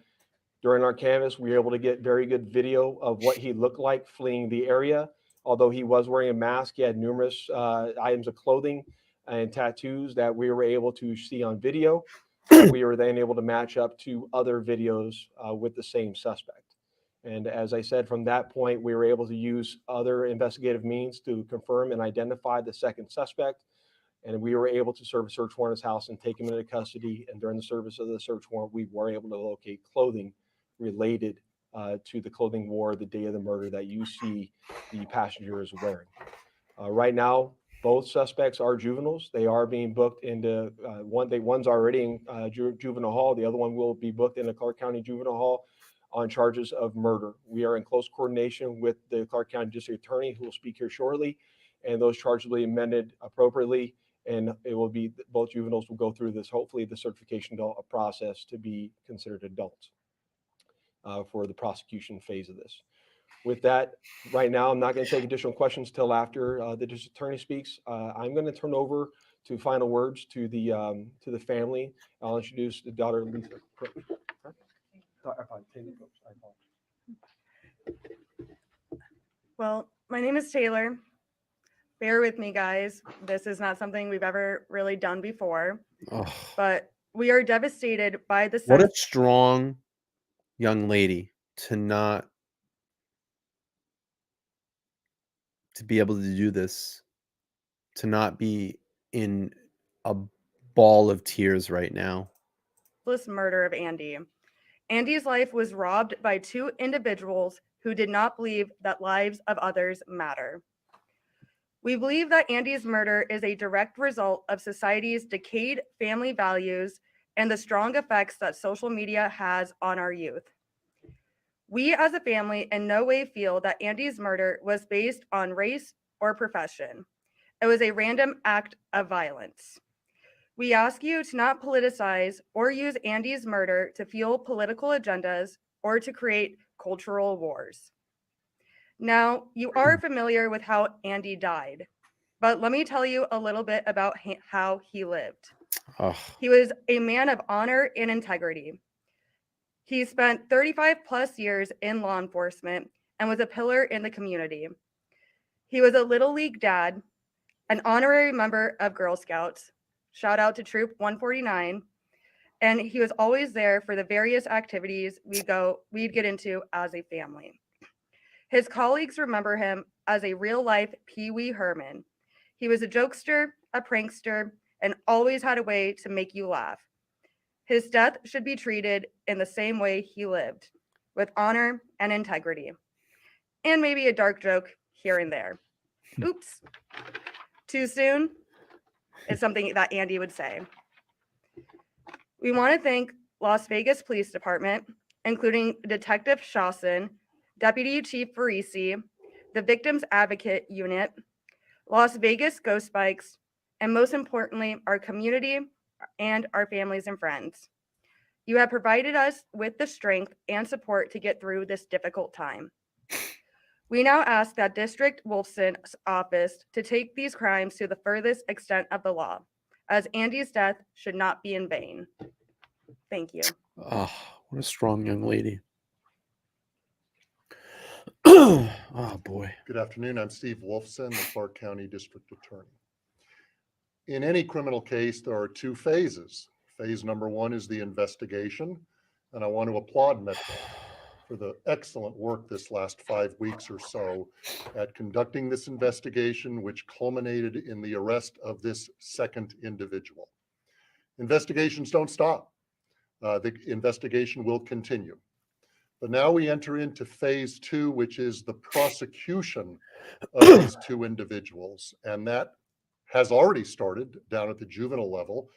During our canvass, we were able to get very good video of what he looked like fleeing the area. Although he was wearing a mask, he had numerous items of clothing and tattoos that we were able to see on video. We were then able to match up to other videos with the same suspect. And as I said, from that point, we were able to use other investigative means to confirm and identify the second suspect. And we were able to serve a search warrant at his house and take him into custody. And during the service of the search warrant, we were able to locate clothing related to the clothing wore the day of the murder that you see the passenger is wearing. Right now, both suspects are juveniles. They are being booked into one's already in juvenile hall. The other one will be booked in the Clark County Juvenile Hall on charges of murder. We are in close coordination with the Clark County District Attorney, who will speak here shortly, and those charges will be amended appropriately, and it will be both juveniles will go through this, hopefully the certification process to be considered adults for the prosecution phase of this. With that, right now, I'm not going to take additional questions till after the district attorney speaks. I'm going to turn over to final words to the family. I'll introduce the daughter, Lisa. Well, my name is Taylor. Bear with me, guys. This is not something we've ever really done before, but we are devastated by the. What a strong young lady to be able to do this, to not be in a ball of tears right now. Murder of Andy. Andy's life was robbed by two individuals who did not believe that lives of others matter. We believe that Andy's murder is a direct result of society's decayed family values and the strong effects that social media has on our youth. We as a family in no way feel that Andy's murder was based on race or profession. It was a random act of violence. We ask you to not politicize or use Andy's murder to fuel political agendas or to create cultural wars. Now, you are familiar with how Andy died, but let me tell you a little bit about how he lived. He was a man of honor and integrity. He spent 35 plus years in law enforcement and was a pillar in the community. He was a Little League dad, an honorary member of Girl Scouts, shout out to Troop 149, and he was always there for the various activities we'd get into as a family. His colleagues remember him as a real-life Pee Wee Herman. He was a jokester, a prankster, and always had a way to make you laugh. His death should be treated in the same way he lived, with honor and integrity. And maybe a dark joke here and there. Oops. Too soon? Is something that Andy would say. We want to thank Las Vegas Police Department, including Detective Shawson, Deputy Chief Farisi, the Victims Advocate Unit, Las Vegas Ghost Bikes, and most importantly, our community and our families and friends. You have provided us with the strength and support to get through this difficult time. We now ask that District Wolfson's office to take these crimes to the furthest extent of the law, as Andy's death should not be in vain. Thank you. Oh, what a strong young lady. Oh, boy. Good afternoon. I'm Steve Wolfson, the Clark County District Attorney. In any criminal case, there are two phases. Phase number one is the investigation, and I want to applaud Metro for the excellent work this last 5 weeks or so at conducting this investigation, which culminated in the arrest of this second individual. Investigations don't stop. The investigation will continue. But now we enter into phase two, which is the prosecution of these two individuals. And that has already started down at the juvenile level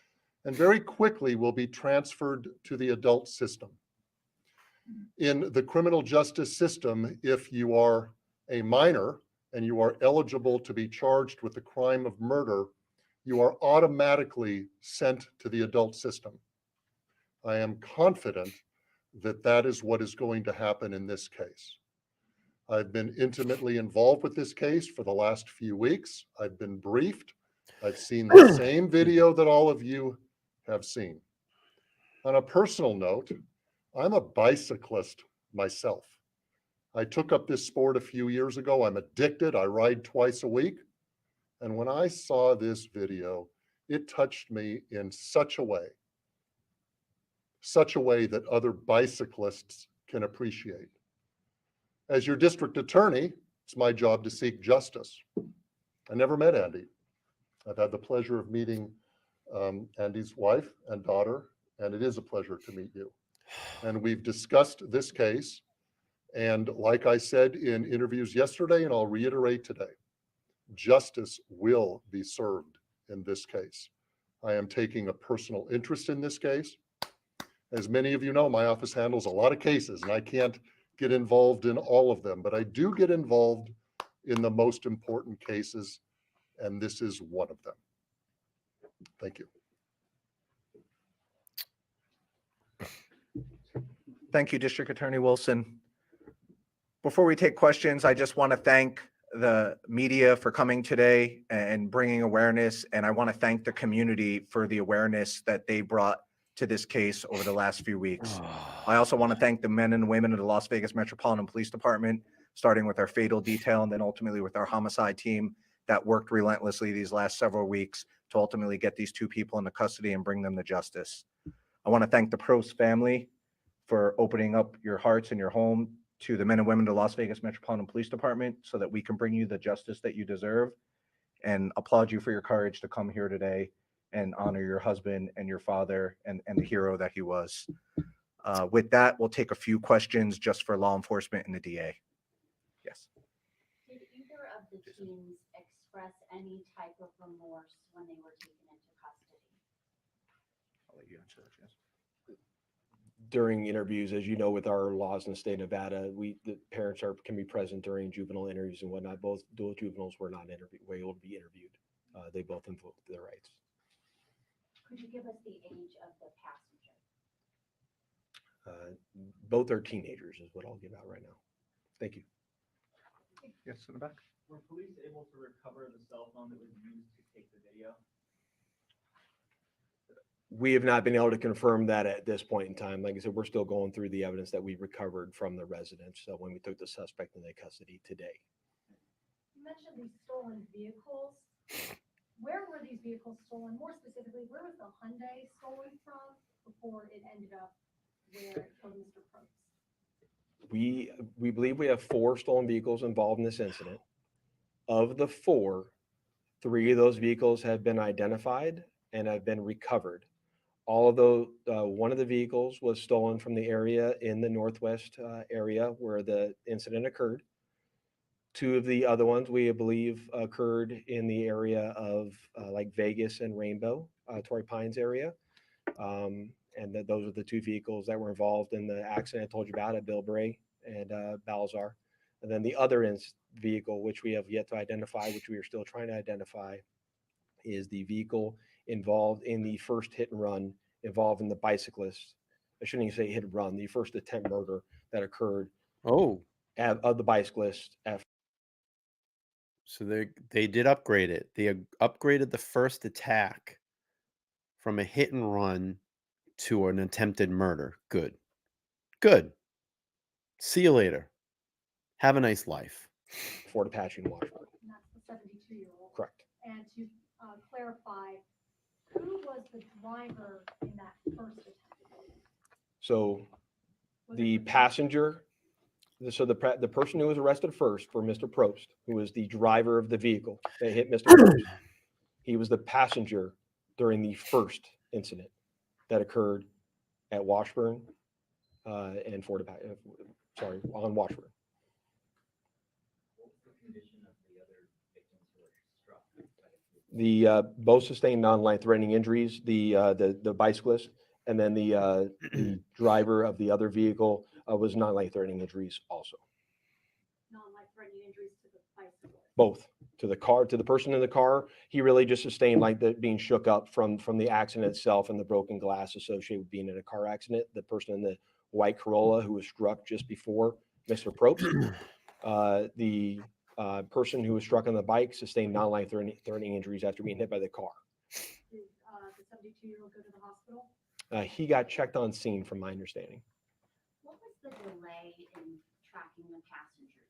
and very quickly will be transferred to the adult system. In the criminal justice system, if you are a minor and you are eligible to be charged with the crime of murder, you are automatically sent to the adult system. I am confident that that is what is going to happen in this case. I've been intimately involved with this case for the last few weeks. I've been briefed. I've seen the same video that all of you have seen. On a personal note, I'm a bicyclist myself. I took up this sport a few years ago. I'm addicted. I ride twice a week. And when I saw this video, it touched me in such a way that other bicyclists can appreciate. As your district attorney, it's my job to seek justice. I never met Andy. I've had the pleasure of meeting Andy's wife and daughter, and it is a pleasure to meet you. And we've discussed this case. And like I said in interviews yesterday, and I'll reiterate today, justice will be served in this case. I am taking a personal interest in this case. As many of you know, my office handles a lot of cases, and I can't get involved in all of them, but I do get involved in the most important cases, and this is one of them. Thank you. Thank you, District Attorney Wilson. Before we take questions, I just want to thank the media for coming today and bringing awareness, and I want to thank the community for the awareness that they brought to this case over the last few weeks. I also want to thank the men and women of the Las Vegas Metropolitan Police Department, starting with our fatal detail and then ultimately with our homicide team that worked relentlessly these last several weeks to ultimately get these two people into custody and bring them to justice. I want to thank the Probst family for opening up your hearts and your home to the men and women of the Las Vegas Metropolitan Police Department so that we can bring you the justice that you deserve, and applaud you for your courage to come here today and honor your husband and your father and the hero that he was. With that, we'll take a few questions just for law enforcement and the DA. Yes. Did either of the teams express any type of remorse when they were taken into custody? I'll let you answer that, yes. During interviews, as you know, with our laws in the state of Nevada, the parents can be present during juvenile interviews and whatnot. Both dual juveniles were not able to be interviewed. They both invoked their rights. Could you give us the age of the passenger? Both are teenagers is what I'll give out right now. Thank you. Yes, in the back. Were police able to recover the cell phone that was used to take the video? We have not been able to confirm that at this point in time. Like I said, we're still going through the evidence that we recovered from the residence. So when we took the suspect into custody today. You mentioned these stolen vehicles. Where were these vehicles stolen? More specifically, where was the Hyundai stolen from before it ended up where it killed Mr. Probst? We believe we have 4 stolen vehicles involved in this incident. Of the 4, 3 of those vehicles have been identified and have been recovered. All of those, one of the vehicles was stolen from the area in the northwest area where the incident occurred. 2 of the other ones we believe occurred in the area of like Vegas and Rainbow, Torrey Pines area. And those are the 2 vehicles that were involved in the accident I told you about at Bilbray and Balzar. And then the other vehicle, which we have yet to identify, which we are still trying to identify, is the vehicle involved in the first hit and run involving the bicyclist. I shouldn't even say hit and run, the first attempt murder that occurred. Oh, of the bicyclist. So they did upgrade it. They upgraded the first attack from a hit and run to an attempted murder. Good. Good. See you later. Have a nice life. Fort Apache in Washburn. And that's the 72-year-old. Correct. And to clarify, Who was the driver in that first attempt? So the passenger, so the person who was arrested first for Mr. Probst, who was the driver of the vehicle that hit Mr. Probst, he was the passenger during the first incident that occurred at Washburn and on Washburn. The both sustained non-life-threatening injuries. The bicyclist and then the driver of the other vehicle was non-life-threatening injuries also. Non-life-threatening injuries to the bicycle. Both to the car, to the person in the car. He really just sustained like the being shook up from the accident itself and the broken glass associated with being in a car accident. The person in the white Corolla who was struck just before Mr. Probst. The person who was struck on the bike sustained non-life-threatening injuries after being hit by the car. Did the 72-year-old go to the hospital? He got checked on scene, from my understanding. What was the delay in tracking the passenger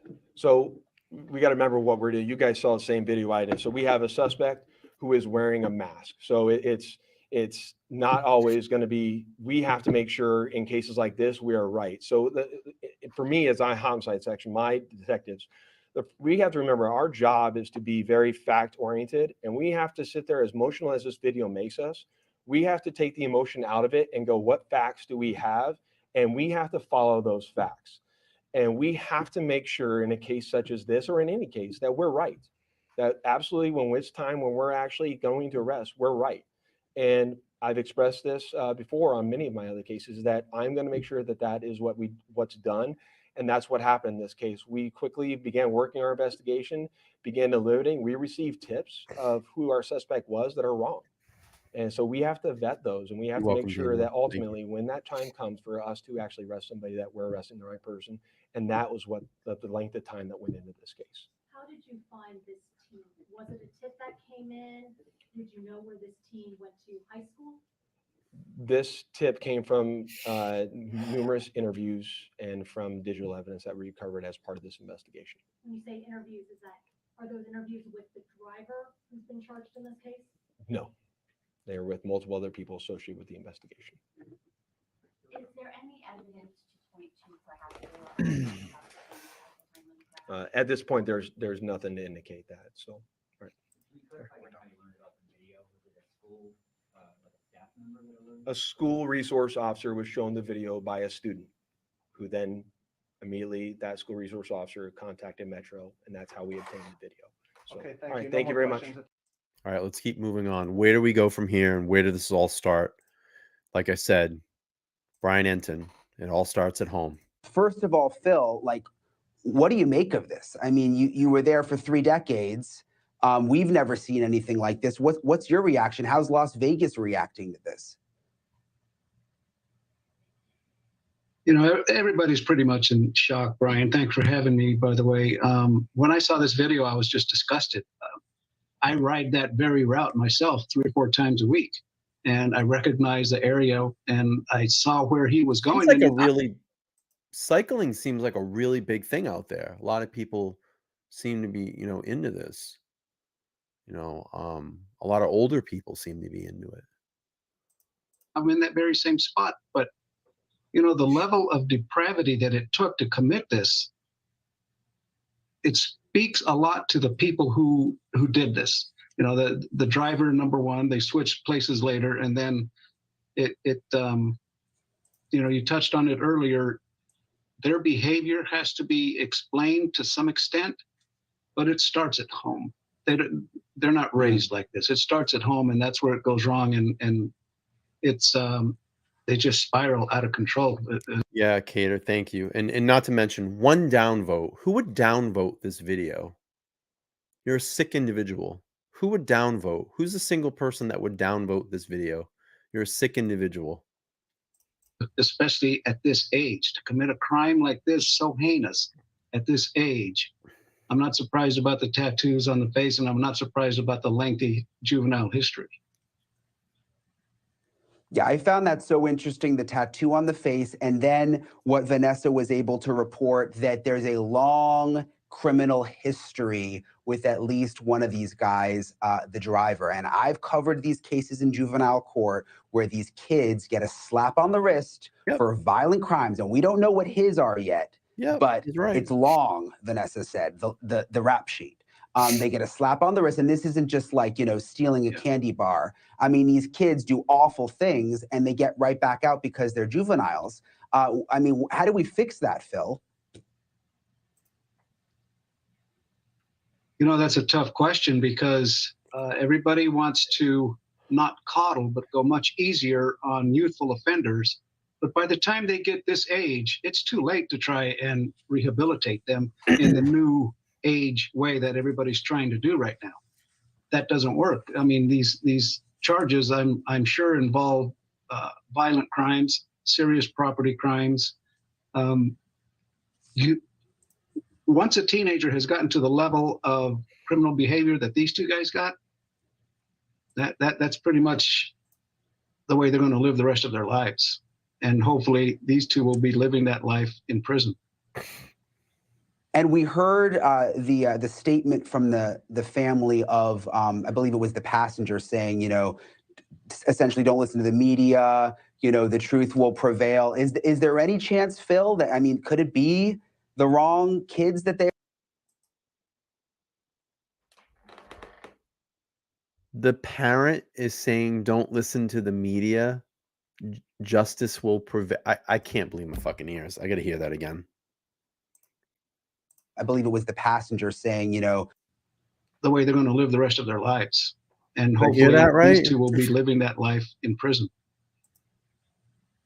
down? So we got to remember what we're doing. You guys saw the same video I did. So we have a suspect who is wearing a mask. So it's not always going to be, we have to make sure in cases like this, we are right. So for me, as homicide section, my detectives, we have to remember our job is to be very fact oriented, and we have to sit there, as emotional as this video makes us. We have to take the emotion out of it and go, what facts do we have? And we have to follow those facts. And we have to make sure in a case such as this, or in any case, that we're right. That absolutely when it's time, when we're actually going to arrest, we're right. And I've expressed this before on many of my other cases, that I'm going to make sure that that is what's done. And that's what happened in this case. We quickly began working our investigation, began eluding. We received tips of who our suspect was that are wrong. And so we have to vet those, and we have to make sure that ultimately when that time comes for us to actually arrest somebody, that we're arresting the right person. And that was what the length of time that went into this case. How did you find this team? Was it a tip that came in? Did you know where this team went to high school? This tip came from numerous interviews and from digital evidence that we recovered as part of this investigation. When you say interviews, are those interviews with the driver who's been charged in this case? No, they are with multiple other people associated with the investigation. Is there any evidence to point to perhaps? At this point, there's nothing to indicate that. So, right. A school resource officer was shown the video by a student, who then immediately, that school resource officer contacted Metro, and that's how we obtained the video. So, Okay, all right, No thank you more very much. questions. All right, let's keep moving on. Where do we go from here, and where did this all start? Like I said, Brian Enton, it all starts at home. First of all, Phil, what do you make of this? I mean, you were there for 3 decades. We've never seen anything like this. What's your reaction? How's Las Vegas reacting to this? You know, everybody's pretty much in shock, Brian. Thanks for having me, by the way. When I saw this video, I was just disgusted. I ride that very route myself 3 or 4 times a week. And I recognized the area, and I saw where he was going. Cycling seems like a really big thing out there. A lot of people seem to be, into this. A lot of older people seem to be into it. I'm in that very same spot, but the level of depravity that it took to commit this, it speaks a lot to the people who did this. The driver, number one, they switched places later, and then you touched on it earlier. Their behavior has to be explained to some extent, but it starts at home. They're not raised like this. It starts at home, and that's where it goes wrong, and it's they just spiral out of control. Yeah, Cater, thank you. And not to mention, one downvote. Who would downvote this video? You're a sick individual. Who would downvote? Who's the single person that would downvote this video? You're a sick individual. Especially at this age, to commit a crime like this, so heinous at this age. I'm not surprised about the tattoos on the face, and I'm not surprised about the lengthy juvenile history. Yeah, I found that so interesting, the tattoo on the face, and then what Vanessa was able to report, that there's a long criminal history with at least one of these guys, the driver. And I've covered these cases in juvenile court where these kids get a slap on the wrist for violent crimes. And we don't know what his are yet, but it's long, Vanessa said, the rap sheet. They get a slap on the wrist, and this isn't just like, you know, stealing a candy bar. I mean, these kids do awful things and they get right back out because they're juveniles. I mean, how do we fix that, Phil? You know, that's a tough question because everybody wants to not coddle, but go much easier on youthful offenders. But by the time they get this age, it's too late to try and rehabilitate them in the new age way that everybody's trying to do right now. That doesn't work. I mean, these charges, I'm sure, involve violent crimes, serious property crimes. Once a teenager has gotten to the level of criminal behavior that these two guys got, that's pretty much the way they're going to live the rest of their lives. And hopefully these two will be living that life in prison. And we heard the statement from the family of, I believe it was the passenger saying, you know, essentially don't listen to the media, you know, the truth will prevail. Is there any chance, Phil, that, I mean, could it be the wrong kids that they... The parent is saying, don't listen to the media. Justice will prevail. I can't believe my fucking ears. I got to hear that again. I believe it was the passenger saying, you know, the way they're going to live the rest of their lives. And Did I hear hopefully that right? these two will be living that life in prison.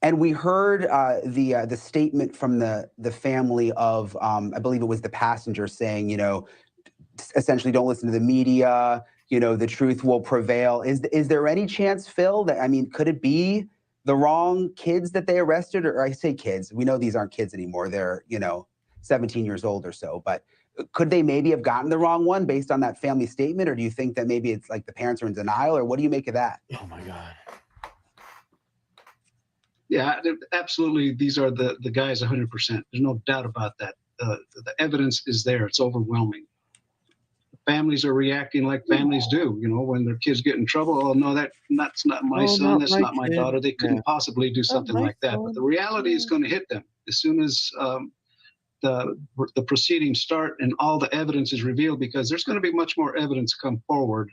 And we heard the statement from the family of, I believe it was the passenger saying, you know, essentially don't listen to the media, you know, the truth will prevail. Is there any chance, Phil, that, I mean, could it be the wrong kids that they arrested? Or I say kids, we know these aren't kids anymore. They're, you know, 17 years old or so, but could they maybe have gotten the wrong one based on that family statement? Or do you think that maybe it's like the parents are in denial, or what do you make of that? Oh my God. Yeah, absolutely. These are the guys 100%. There's no doubt about that. The evidence is there. It's overwhelming. Families are reacting like families do, you know, when their kids get in trouble. Oh, no, that's not my son. That's not my daughter. They couldn't possibly do something like that. But the reality is going to hit them as soon as the proceedings start and all the evidence is revealed, because there's going to be much more evidence come forward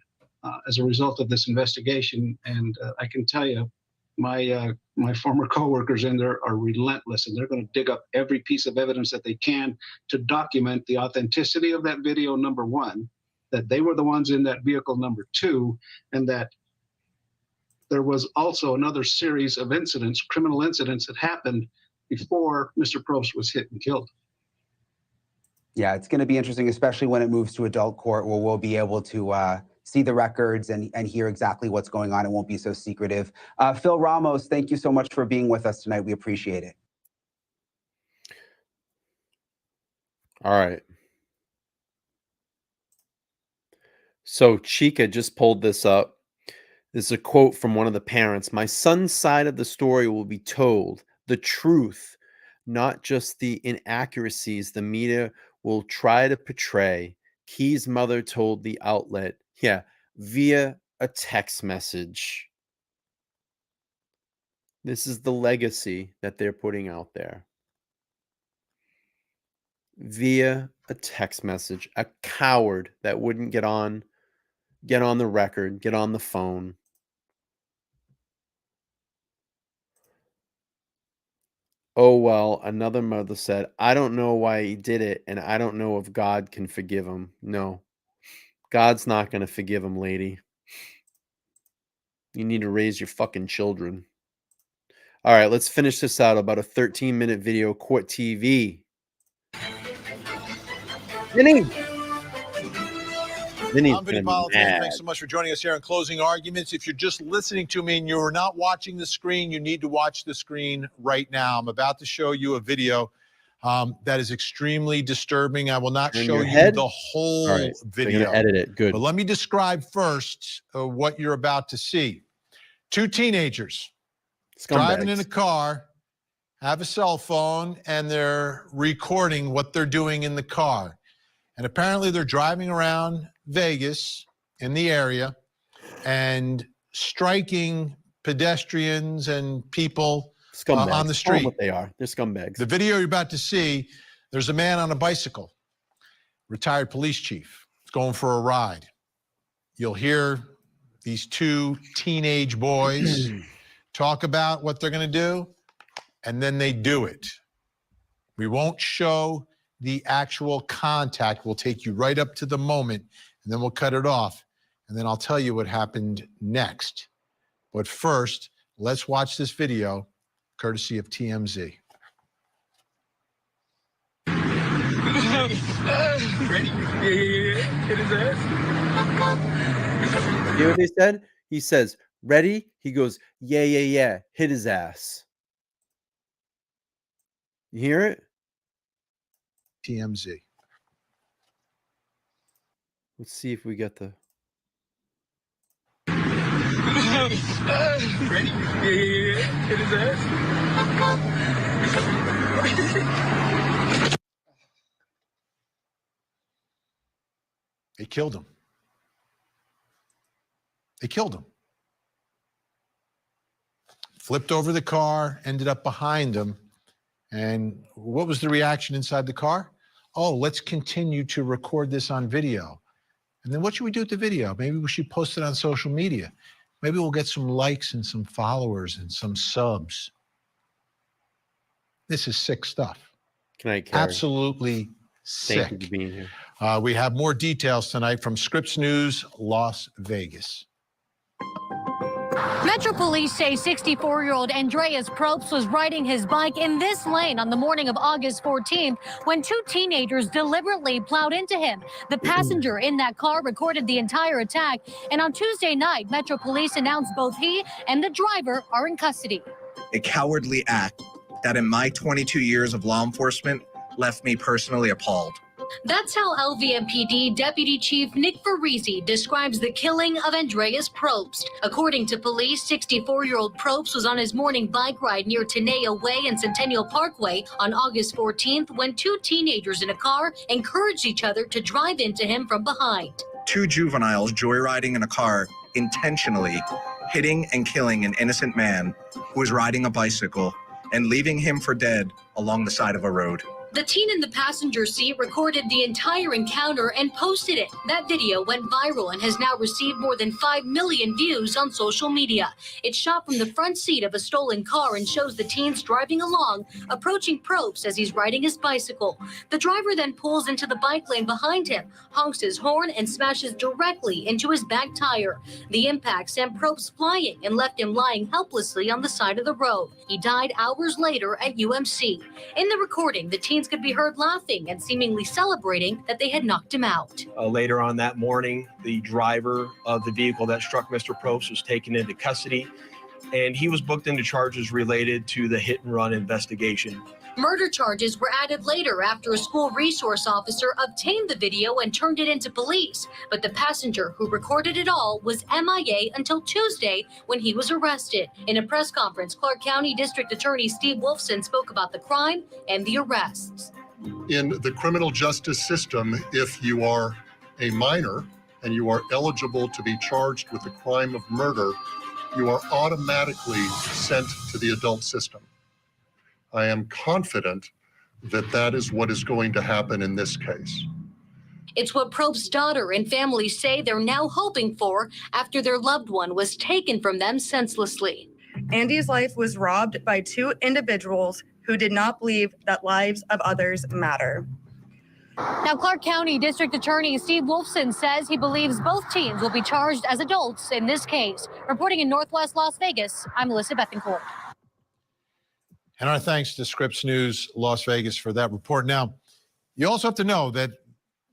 as a result of this investigation. And I can tell you, my former coworkers in there are relentless, and they're going to dig up every piece of evidence that they can to document the authenticity of that video, number one, that they were the ones in that vehicle, number two, and that there was also another series of incidents, criminal incidents, that happened before Mr. Probst was hit and killed. Yeah, it's going to be interesting, especially when it moves to adult court, where we'll be able to see the records and hear exactly what's going on. It won't be so secretive. Phil Ramos, thank you so much for being with us tonight. We appreciate it. All right. So Chica just pulled this up. This is a quote from one of the parents. My son's side of the story will be told. The truth, not just the inaccuracies the media will try to portray. Key's mother told the outlet, via a text message. This is the legacy that they're putting out there. Via a text message, a coward that wouldn't get on the record, get on the phone. Oh, well, another mother said, I don't know why he did it, and I don't know if God can forgive him. No, God's not going to forgive him, lady. You need to raise your fucking children. All right, let's finish this out. About a 13-minute video, Court TV. I'm Vinny Politician. Thanks so much for joining us here on Closing Arguments. If you're just listening to me and you're not watching the screen, you need to watch the screen right now. I'm about to show you a video that is extremely disturbing. I will not show you the whole video. They're gonna edit it. Good. But let me describe first what you're about to see. Two teenagers driving in a car, have a cell phone, and they're recording what they're doing in the car. And apparently they're driving around Vegas in the area and striking pedestrians and people Scumbags. on the Call 'em street. what they are. They're scumbags. The video you're about to see, there's a man on a bicycle, retired police chief. He's going for a ride. You'll hear these two teenage boys talk about what they're going to do, and then they do it. We won't show the actual contact. We'll take you right up to the moment, and then we'll cut it off, and then I'll tell you what happened next. But first, let's watch this video, courtesy of TMZ. Ready? Yeah. Hit his ass. You know what they said? He says, ready? He goes, yeah. Hit his ass. You hear it? TMZ. Let's see if we get the... Ready? Yeah. Hit his ass. They killed him. They killed him. Flipped over the car, ended up behind him. And what was the reaction inside the car? Oh, let's continue to record this on video. And then what should we do with the video? Maybe we should post it on social media. Maybe we'll get some likes and some followers and some subs. This is sick stuff. Can I carry? Absolutely sick. Thank you for being here. We have more details tonight from Scripps News, Las Vegas. Metro Police say 64-year-old Andreas Probst was riding his bike in this lane on the morning of August 14th when two teenagers deliberately plowed into him. The passenger in that car recorded the entire attack, and on Tuesday night, Metro Police announced both he and the driver are in custody. A cowardly act that in my 22 years of law enforcement left me personally appalled. That's how LVMPD Deputy Chief Nick Farisi describes the killing of Andreas Probst. According to police, 64-year-old Probst was on his morning bike ride near Tenaya Way and Centennial Parkway on August 14th when two teenagers in a car encouraged each other to drive into him from behind. Two juveniles joyriding in a car, intentionally hitting and killing an innocent man who was riding a bicycle and leaving him for dead along the side of a road. The teen in the passenger seat recorded the entire encounter and posted it. That video went viral and has now received more than 5 million views on social media. It's shot from the front seat of a stolen car and shows the teens driving along, approaching Probst as he's riding his bicycle. The driver then pulls into the bike lane behind him, honks his horn, and smashes directly into his back tire. The impact sent Probst flying and left him lying helplessly on the side of the road. He died hours later at UMC. In the recording, the teens could be heard laughing and seemingly celebrating that they had knocked him out. Later on that morning, the driver of the vehicle that struck Mr. Probst was taken into custody, and he was booked into charges related to the hit and run investigation. Murder charges were added later after a school resource officer obtained the video and turned it into police. But the passenger who recorded it all was MIA until Tuesday when he was arrested. In a press conference, Clark County District Attorney Steve Wolfson spoke about the crime and the arrests. In the criminal justice system, if you are a minor and you are eligible to be charged with the crime of murder, you are automatically sent to the adult system. I am confident that that is what is going to happen in this case. It's what Probst's daughter and family say they're now hoping for after their loved one was taken from them senselessly. Andy's life was robbed by two individuals who did not believe that lives of others matter. Now, Clark County District Attorney Steve Wolfson says he believes both teens will be charged as adults in this case. Reporting in Northwest Las Vegas, I'm Melissa Bethencourt. And our thanks to Scripps News, Las Vegas, for that report. Now, you also have to know that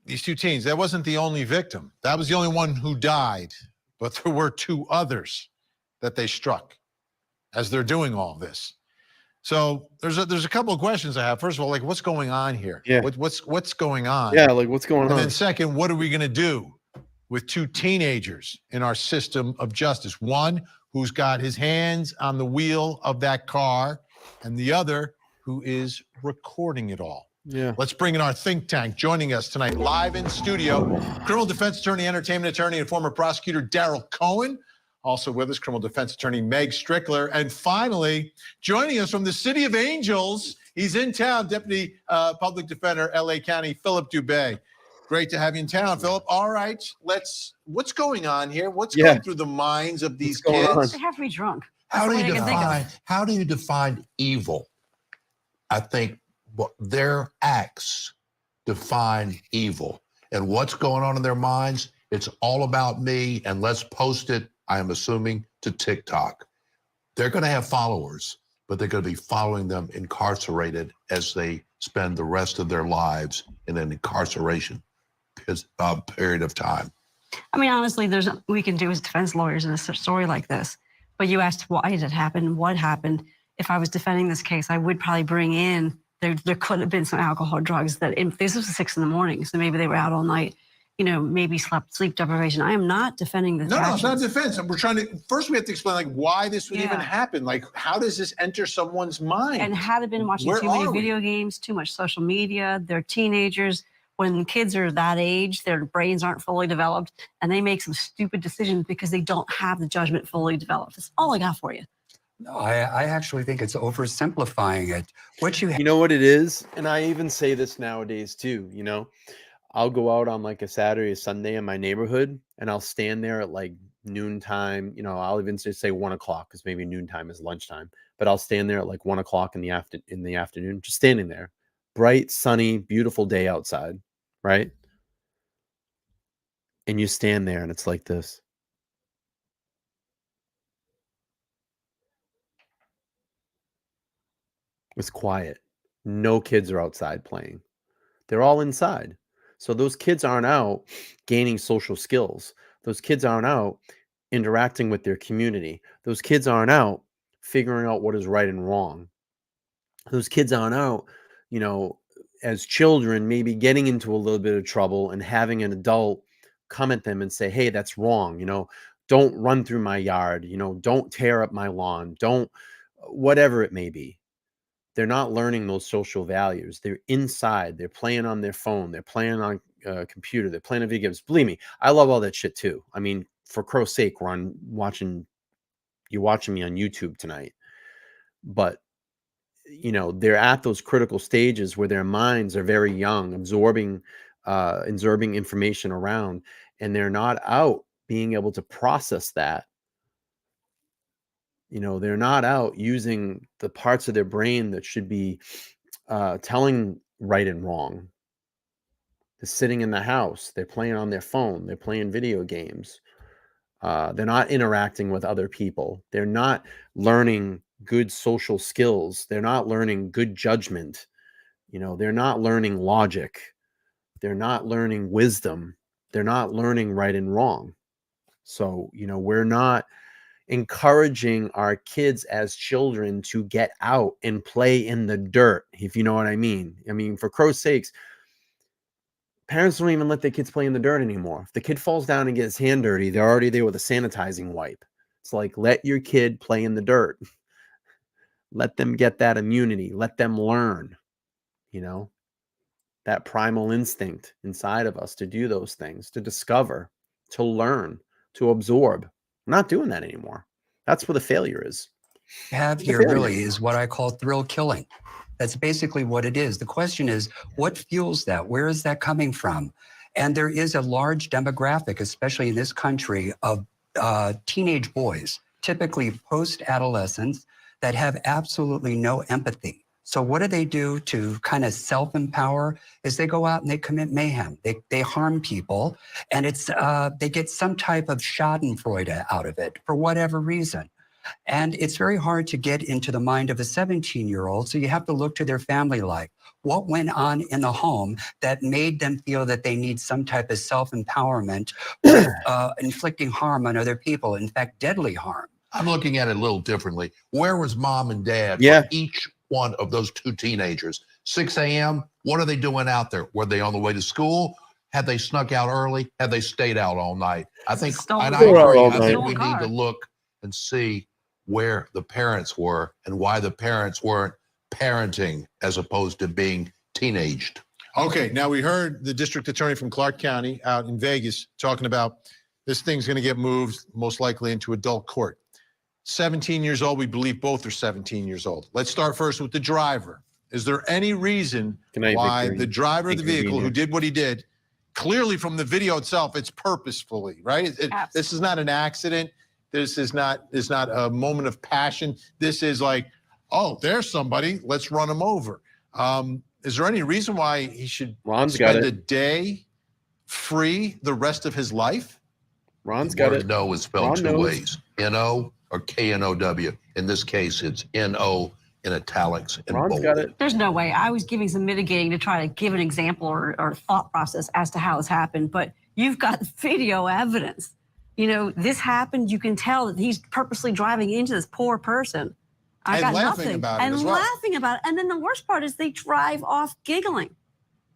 these two teens, that wasn't the only victim. That was the only one who died, but there were two others that they struck as they're doing all this. So there's a couple of questions I have. First of all, like, what's going on here? Yeah. What's going on? Yeah, like, what's going on? And then second, what are we going to do with two teenagers in our system of justice? One who's got his hands on the wheel of that car, and the other who is recording it all. Yeah. Let's bring in our think tank. Joining us tonight live in studio, criminal defense attorney, entertainment attorney, and former prosecutor Daryl Cohen. Also with us, criminal defense attorney Meg Strickler. And finally, joining us from the City of Angels, he's in town, Deputy Public Defender, LA County, Philip Dubé. Great to have you in town, Philip. All right, what's going on here? What's going through the minds of these kids? They have to be drunk. How do you define evil? I think their acts define evil. And what's going on in their minds, it's all about me, and let's post it, I am assuming, to TikTok. They're going to have followers, but they're going to be following them incarcerated as they spend the rest of their lives in an incarceration period of time. I mean, honestly, we can do as defense lawyers in a story like this. But you asked, why did it happen? What happened? If I was defending this case, I would probably bring in, there could have been some alcohol, drugs that, this was 6 a.m, so maybe they were out all night, maybe sleep deprivation. I am not defending this. No, it's not defense. We're trying to, first we have to explain why this would even happen. How does this enter someone's mind? And had they been watching too many video games, too much social media, they're teenagers. When kids are that age, their brains aren't fully developed, and they make some stupid decisions because they don't have the judgment fully developed. That's all I got for you. No, I actually think it's oversimplifying it. You know what it is? And I even say this nowadays too, I'll go out on a Saturday or Sunday in my neighborhood, and I'll stand there at noontime. I'll even say 1 o'clock, because maybe noontime is lunchtime, but I'll stand there at 1 o'clock in the afternoon, just standing there. Bright, sunny, beautiful day outside, right? And you stand there and it's like this. It's quiet. No kids are outside playing. They're all inside. So those kids aren't out gaining social skills. Those kids aren't out interacting with their community. Those kids aren't out figuring out what is right and wrong. Those kids aren't out, as children, maybe getting into a little bit of trouble and having an adult come at them and say, hey, that's wrong. Don't run through my yard. Don't tear up my lawn. Don't, whatever it may be. They're not learning those social values. They're inside. They're playing on their phone. They're playing on a computer. They're playing on video games. Believe me, I love all that shit too. I mean, for crow's sake, you're watching me on YouTube tonight. But, they're at those critical stages where their minds are very young, absorbing information around, and they're not out being able to process that. They're not out using the parts of their brain that should be telling right and wrong. They're sitting in the house. They're playing on their phone. They're playing video games. They're not interacting with other people. They're not learning good social skills. They're not learning good judgment. They're not learning logic. They're not learning wisdom. They're not learning right and wrong. So, we're not encouraging our kids as children to get out and play in the dirt, if you know what I mean. I mean, for crow's sakes, parents don't even let their kids play in the dirt anymore. If the kid falls down and gets his hand dirty, they're already there with a sanitizing wipe. It's let your kid play in the dirt. Let them get that immunity. Let them learn, that primal instinct inside of us to do those things, to discover, to learn, to absorb. We're not doing that anymore. That's where the failure is. Here really is what I call thrill killing. That's basically what it is. The question is, what fuels that? Where is that coming from? And there is a large demographic, especially in this country, of teenage boys, typically post-adolescents, that have absolutely no empathy. So what do they do to kind of self-empower? Is they go out and they commit mayhem. They harm people, and it's they get some type of schadenfreude out of it for whatever reason. And it's very hard to get into the mind of a 17-year-old, so you have to look to their family life. What went on in the home that made them feel that they need some type of self-empowerment, inflicting harm on other people, in fact, deadly harm? I'm looking at it a little differently. Where was mom and dad for each one of those two teenagers? 6 a.m., what are they doing out there? Were they on the way to school? Had they snuck out early? Had they stayed out all night? I think, and I agree, I think we need to look and see where the parents were and why the parents weren't parenting as opposed to being teenaged. Okay, now we heard the district attorney from Clark County out in Vegas talking about this thing's going to get moved most likely into adult court. 17 years old, we believe both are 17 years old. Let's start first with the driver. Is there any reason why the driver of the vehicle who did what he did, clearly from the video itself, it's purposefully, right? This is not an accident. This is not a moment of passion. This is like, oh, there's somebody, let's run him over. Is there any reason why he should spend a day free the rest of his life? Ron's got it. No is spelled two ways, N-O or K-N-O-W. In this case, it's N-O in italics and bold. There's no way. I was giving some mitigating to try to give an example or thought process as to how this happened, but you've got video evidence. You know, this happened. You can tell that he's purposely driving into this poor person. I got nothing. And laughing about it. And then the worst part is they drive off giggling.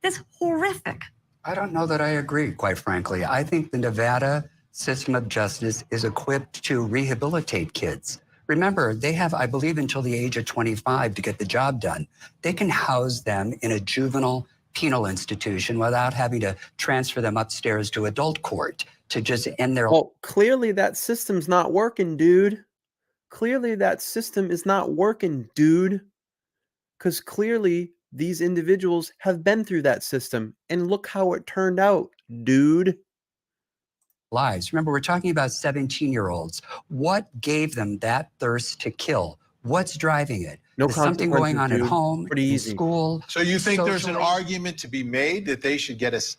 That's horrific. I don't know that I agree, quite frankly. I think the Nevada system of justice is equipped to rehabilitate kids. Remember, they have, I believe, until the age of 25 to get the job done. They can house them in a juvenile penal institution without having to transfer them upstairs to adult court to just end their... Well, clearly that system's not working, dude. Clearly that system is not working, dude. Because clearly these individuals have been through that system. And look how it turned out, dude. Lives. Remember, we're talking about 17-year-olds. What gave them that thirst to kill? What's driving it? There's something going on at home, in school. So you think there's an argument to be made that they should get let's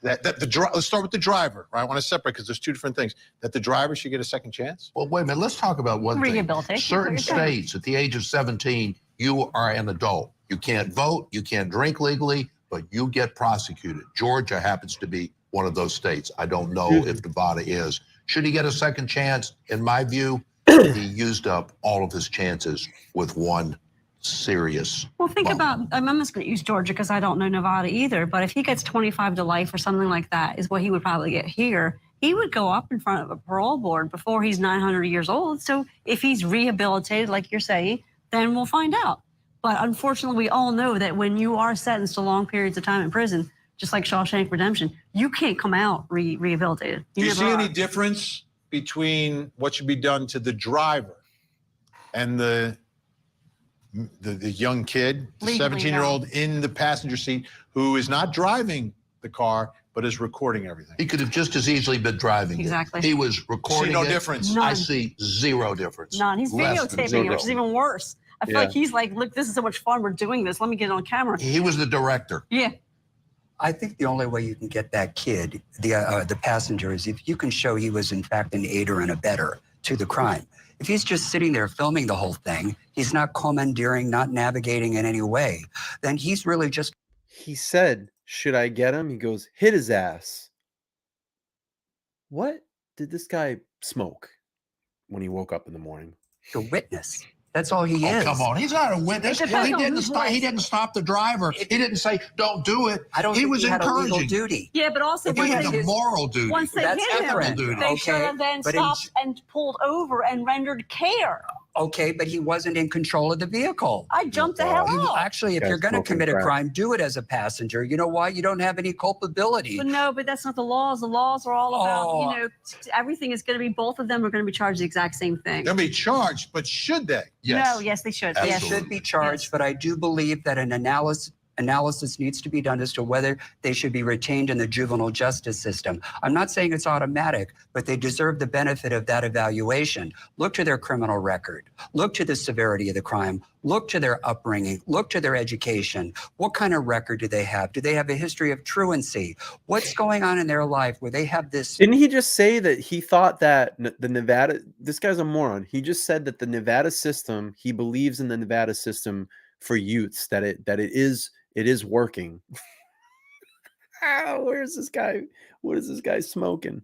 start with the driver, right? I want to separate because there's two different things. That the driver should get a second chance? Well, wait a minute. Let's talk about one thing. Rehabilitation. Certain states, at the age of 17, you are an adult. You can't vote, you can't drink legally, but you get prosecuted. Georgia happens to be one of those states. I don't know if Nevada is. Should he get a second chance? In my view, he used up all of his chances with one serious. Well, think about, I'm just going to use Georgia because I don't know Nevada either, but if he gets 25 to life or something like that is what he would probably get here, he would go up in front of a parole board before he's 900 years old. So if he's rehabilitated, like you're saying, then we'll find out. But unfortunately, we all know that when you are sentenced to long periods of time in prison, just like Shawshank Redemption, you can't come out rehabilitated. Do you see any difference between what should be done to the driver and the young kid, the 17-year-old in the passenger seat who is not driving the car but is recording everything? He could have just as easily been driving Exactly. it. He was recording See no it. difference? I None. see zero difference. None. He's Less than videotaping it, zero. which is even worse. I feel like he's like, look, this is so much fun. We're doing this. Let me get it on camera. He was the director. Yeah. I think the only way you can get that kid, the passenger, is if you can show he was in fact an aider and abetter to the crime. If he's just sitting there filming the whole thing, he's not commandeering, not navigating in any way, then he's really just... He said, should I get him? He goes, hit his ass. What did this guy smoke when he woke up in the morning? The witness. That's all he is. Come on, he's not a witness. He didn't stop the driver. He didn't say, don't do it. I don't he think was he had a legal encouraging. duty. Yeah, but also If he had a moral duty. once they That's hit him, different. duty. they should have then but stopped and pulled over and rendered care. Okay, but he wasn't in control of the vehicle. I jumped the hell off. Actually, if Guy's you're going to smoking commit a crack. crime, do it as a passenger. You know why? You don't have any culpability. But no, but that's not the laws. The laws are all about, Oh. you know, everything is going to be, both of them are going to be charged the exact same thing. They'll be charged, but should they? No, yes, they should. They Yes. should be charged, but I do believe that an analysis needs to be done as to whether they should be retained in the juvenile justice system. I'm not saying it's automatic, but they deserve the benefit of that evaluation. Look to their criminal record. Look to the severity of the crime. Look to their upbringing. Look to their education. What kind of record do they have? Do they have a history of truancy? What's going on in their life where they have this? Didn't he just say that he thought that the Nevada, this guy's a moron. He just said that the Nevada system, he believes in the Nevada system for youths, that it is working. Where's this guy? What is this guy smoking?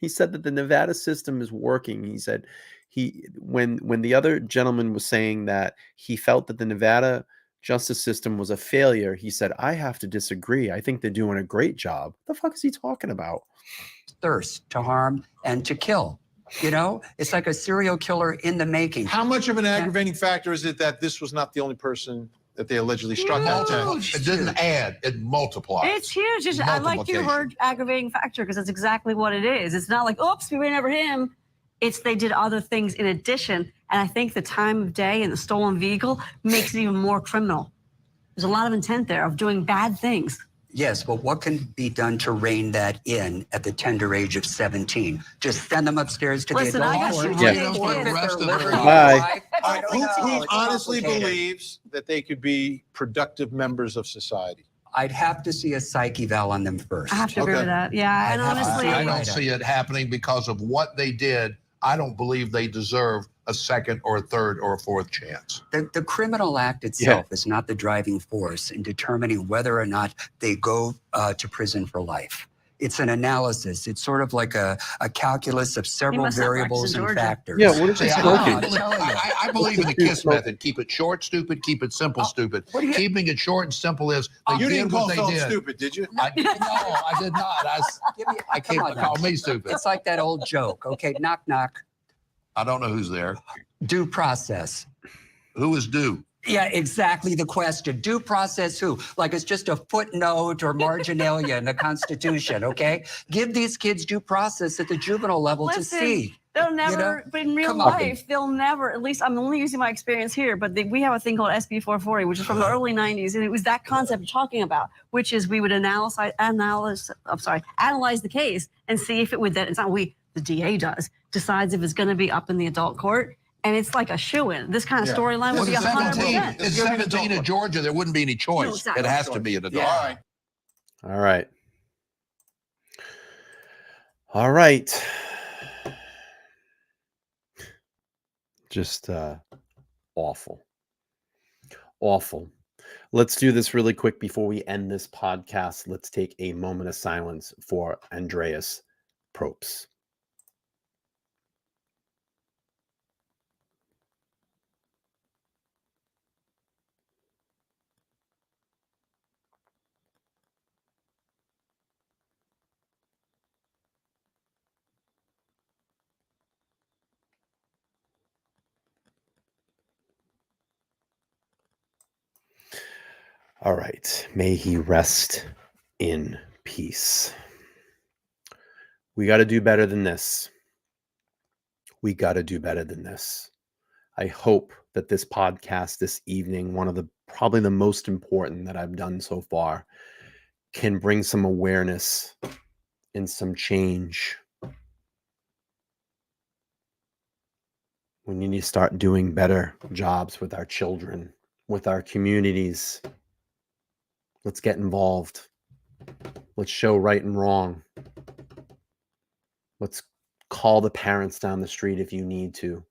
He said that the Nevada system is working. He said when the other gentleman was saying that he felt that the Nevada justice system was a failure, he said, I have to disagree. I think they're doing a great job. What the fuck is he talking about? Thirst to harm and to kill. You know, it's like a serial killer in the making. How much of an aggravating factor is it that this was not the only person that they allegedly struck out. It didn't add, it multiplied. It's huge. I like your word aggravating factor because that's exactly what it is. It's not like, oops, we ran over him. It's they did other things in addition. And I think the time of day and the stolen vehicle makes it even more criminal. There's a lot of intent there of doing bad things. Yes, but what can be done to rein that in at the tender age of 17? Just send them upstairs to Listen, the I got adult you. court. Bye. Who honestly believes that they could be productive members of society? I'd have to see a psych eval on them first. I have to agree with that. Yeah, and honestly, I don't see it happening because of what they did. I don't believe they deserve a second or a third or a fourth chance. The criminal act itself is not the driving force in determining whether or not they go to prison for life. It's an analysis. It's sort of like a calculus of several variables and factors. Yeah, what is this I believe in the KISS method. Keep it short, stupid. Keep it simple, stupid. Keeping it short and simple is they You didn't did call what they Phil did. stupid, did you? No, I did not. I can't call me stupid. It's like that old joke. Okay, knock, knock. I don't know who's there. Due process. Who is due? Yeah, exactly the question. Due process who? Like it's just a footnote or marginalia in the Constitution, okay? Give these kids due process at the juvenile level to see. They'll never, but in real life, they'll never, at least I'm only using my experience here, but we have a thing called SB 440, which is from the early 90s. And it was that concept you're talking about, which is we would analyze the case and see if it would, it's not we, the DA does, decides if it's going to be up in the adult court. And it's like a shoo-in. This kind of storyline would be 100%. It's 17 in Georgia. There wouldn't be any choice. No, exactly. It has to be an adult. All right. All right. All right. Just awful. Awful. Let's do this really quick before we end this podcast. Let's take a moment of silence for Andreas Probst. All right. May he rest in peace. We got to do better than this. We got to do better than this. I hope that this podcast this evening, one of the probably the most important that I've done so far, can bring some awareness and some change. We need to start doing better jobs with our children, with our communities. Let's get involved. Let's show right and wrong. Let's call the parents down the street if you need to.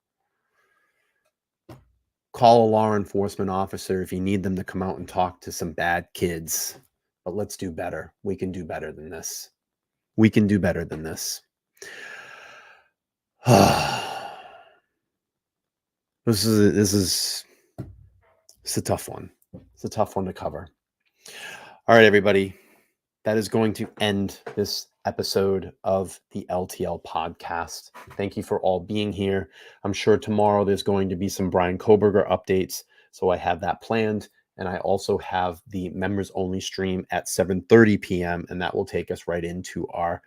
Call a law enforcement officer if you need them to come out and talk to some bad kids. But let's do better. We can do better than this. We can do better than this. This is a tough one. It's a tough one to cover. All right, everybody. That is going to end this episode of the LTL podcast. Thank you for all being here. I'm sure tomorrow there's going to be some Brian Koberger updates, so I have that planned. And I also have the members only stream at 7:30 p.m. and that will take us right into our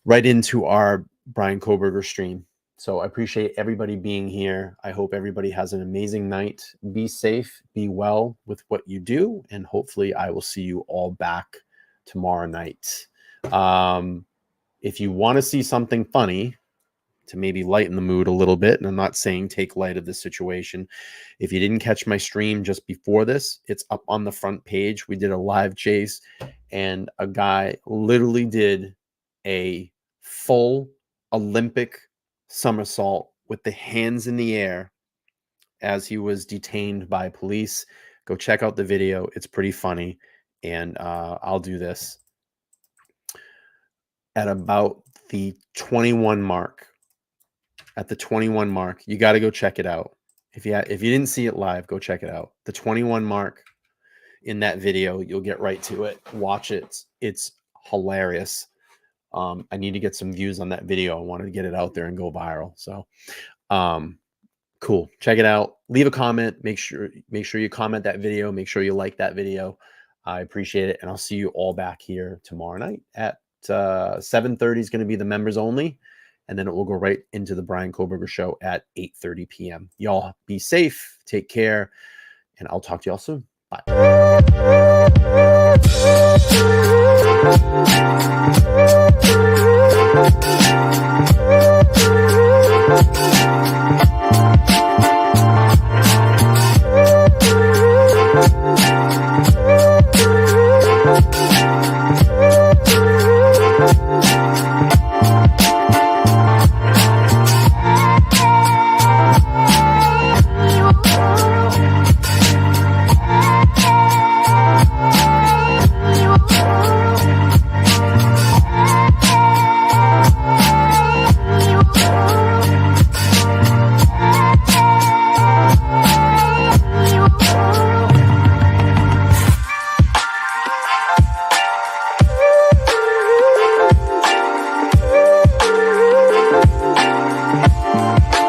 Brian Koberger stream. So I appreciate everybody being here. I hope everybody has an amazing night. Be safe, be well with what you do, and hopefully I will see you all back tomorrow night. If you want to see something funny to maybe lighten the mood a little bit, and I'm not saying take light of the situation, if you didn't catch my stream just before this, it's up on the front page. We did a live chase and a guy literally did a full Olympic somersault with the hands in the air as he was detained by police. Go check out the video. It's pretty funny. And I'll do this at about the 21 mark. At the 21 mark, you got to go check it out. If you didn't see it live, go check it out. The 21 mark in that video, you'll get right to it. Watch it. It's hilarious. I need to get some views on that video. I wanted to get it out there and go viral. So Cool. Check it out. Leave a comment. Make sure you comment that video. Make sure you like that video. I appreciate it. And I'll see you all back here tomorrow night at 7:30 is going to be the members only. And then it will go right into the Brian Koberger show at 8:30 p.m. Y'all be safe. Take care. And I'll talk to y'all soon. Bye.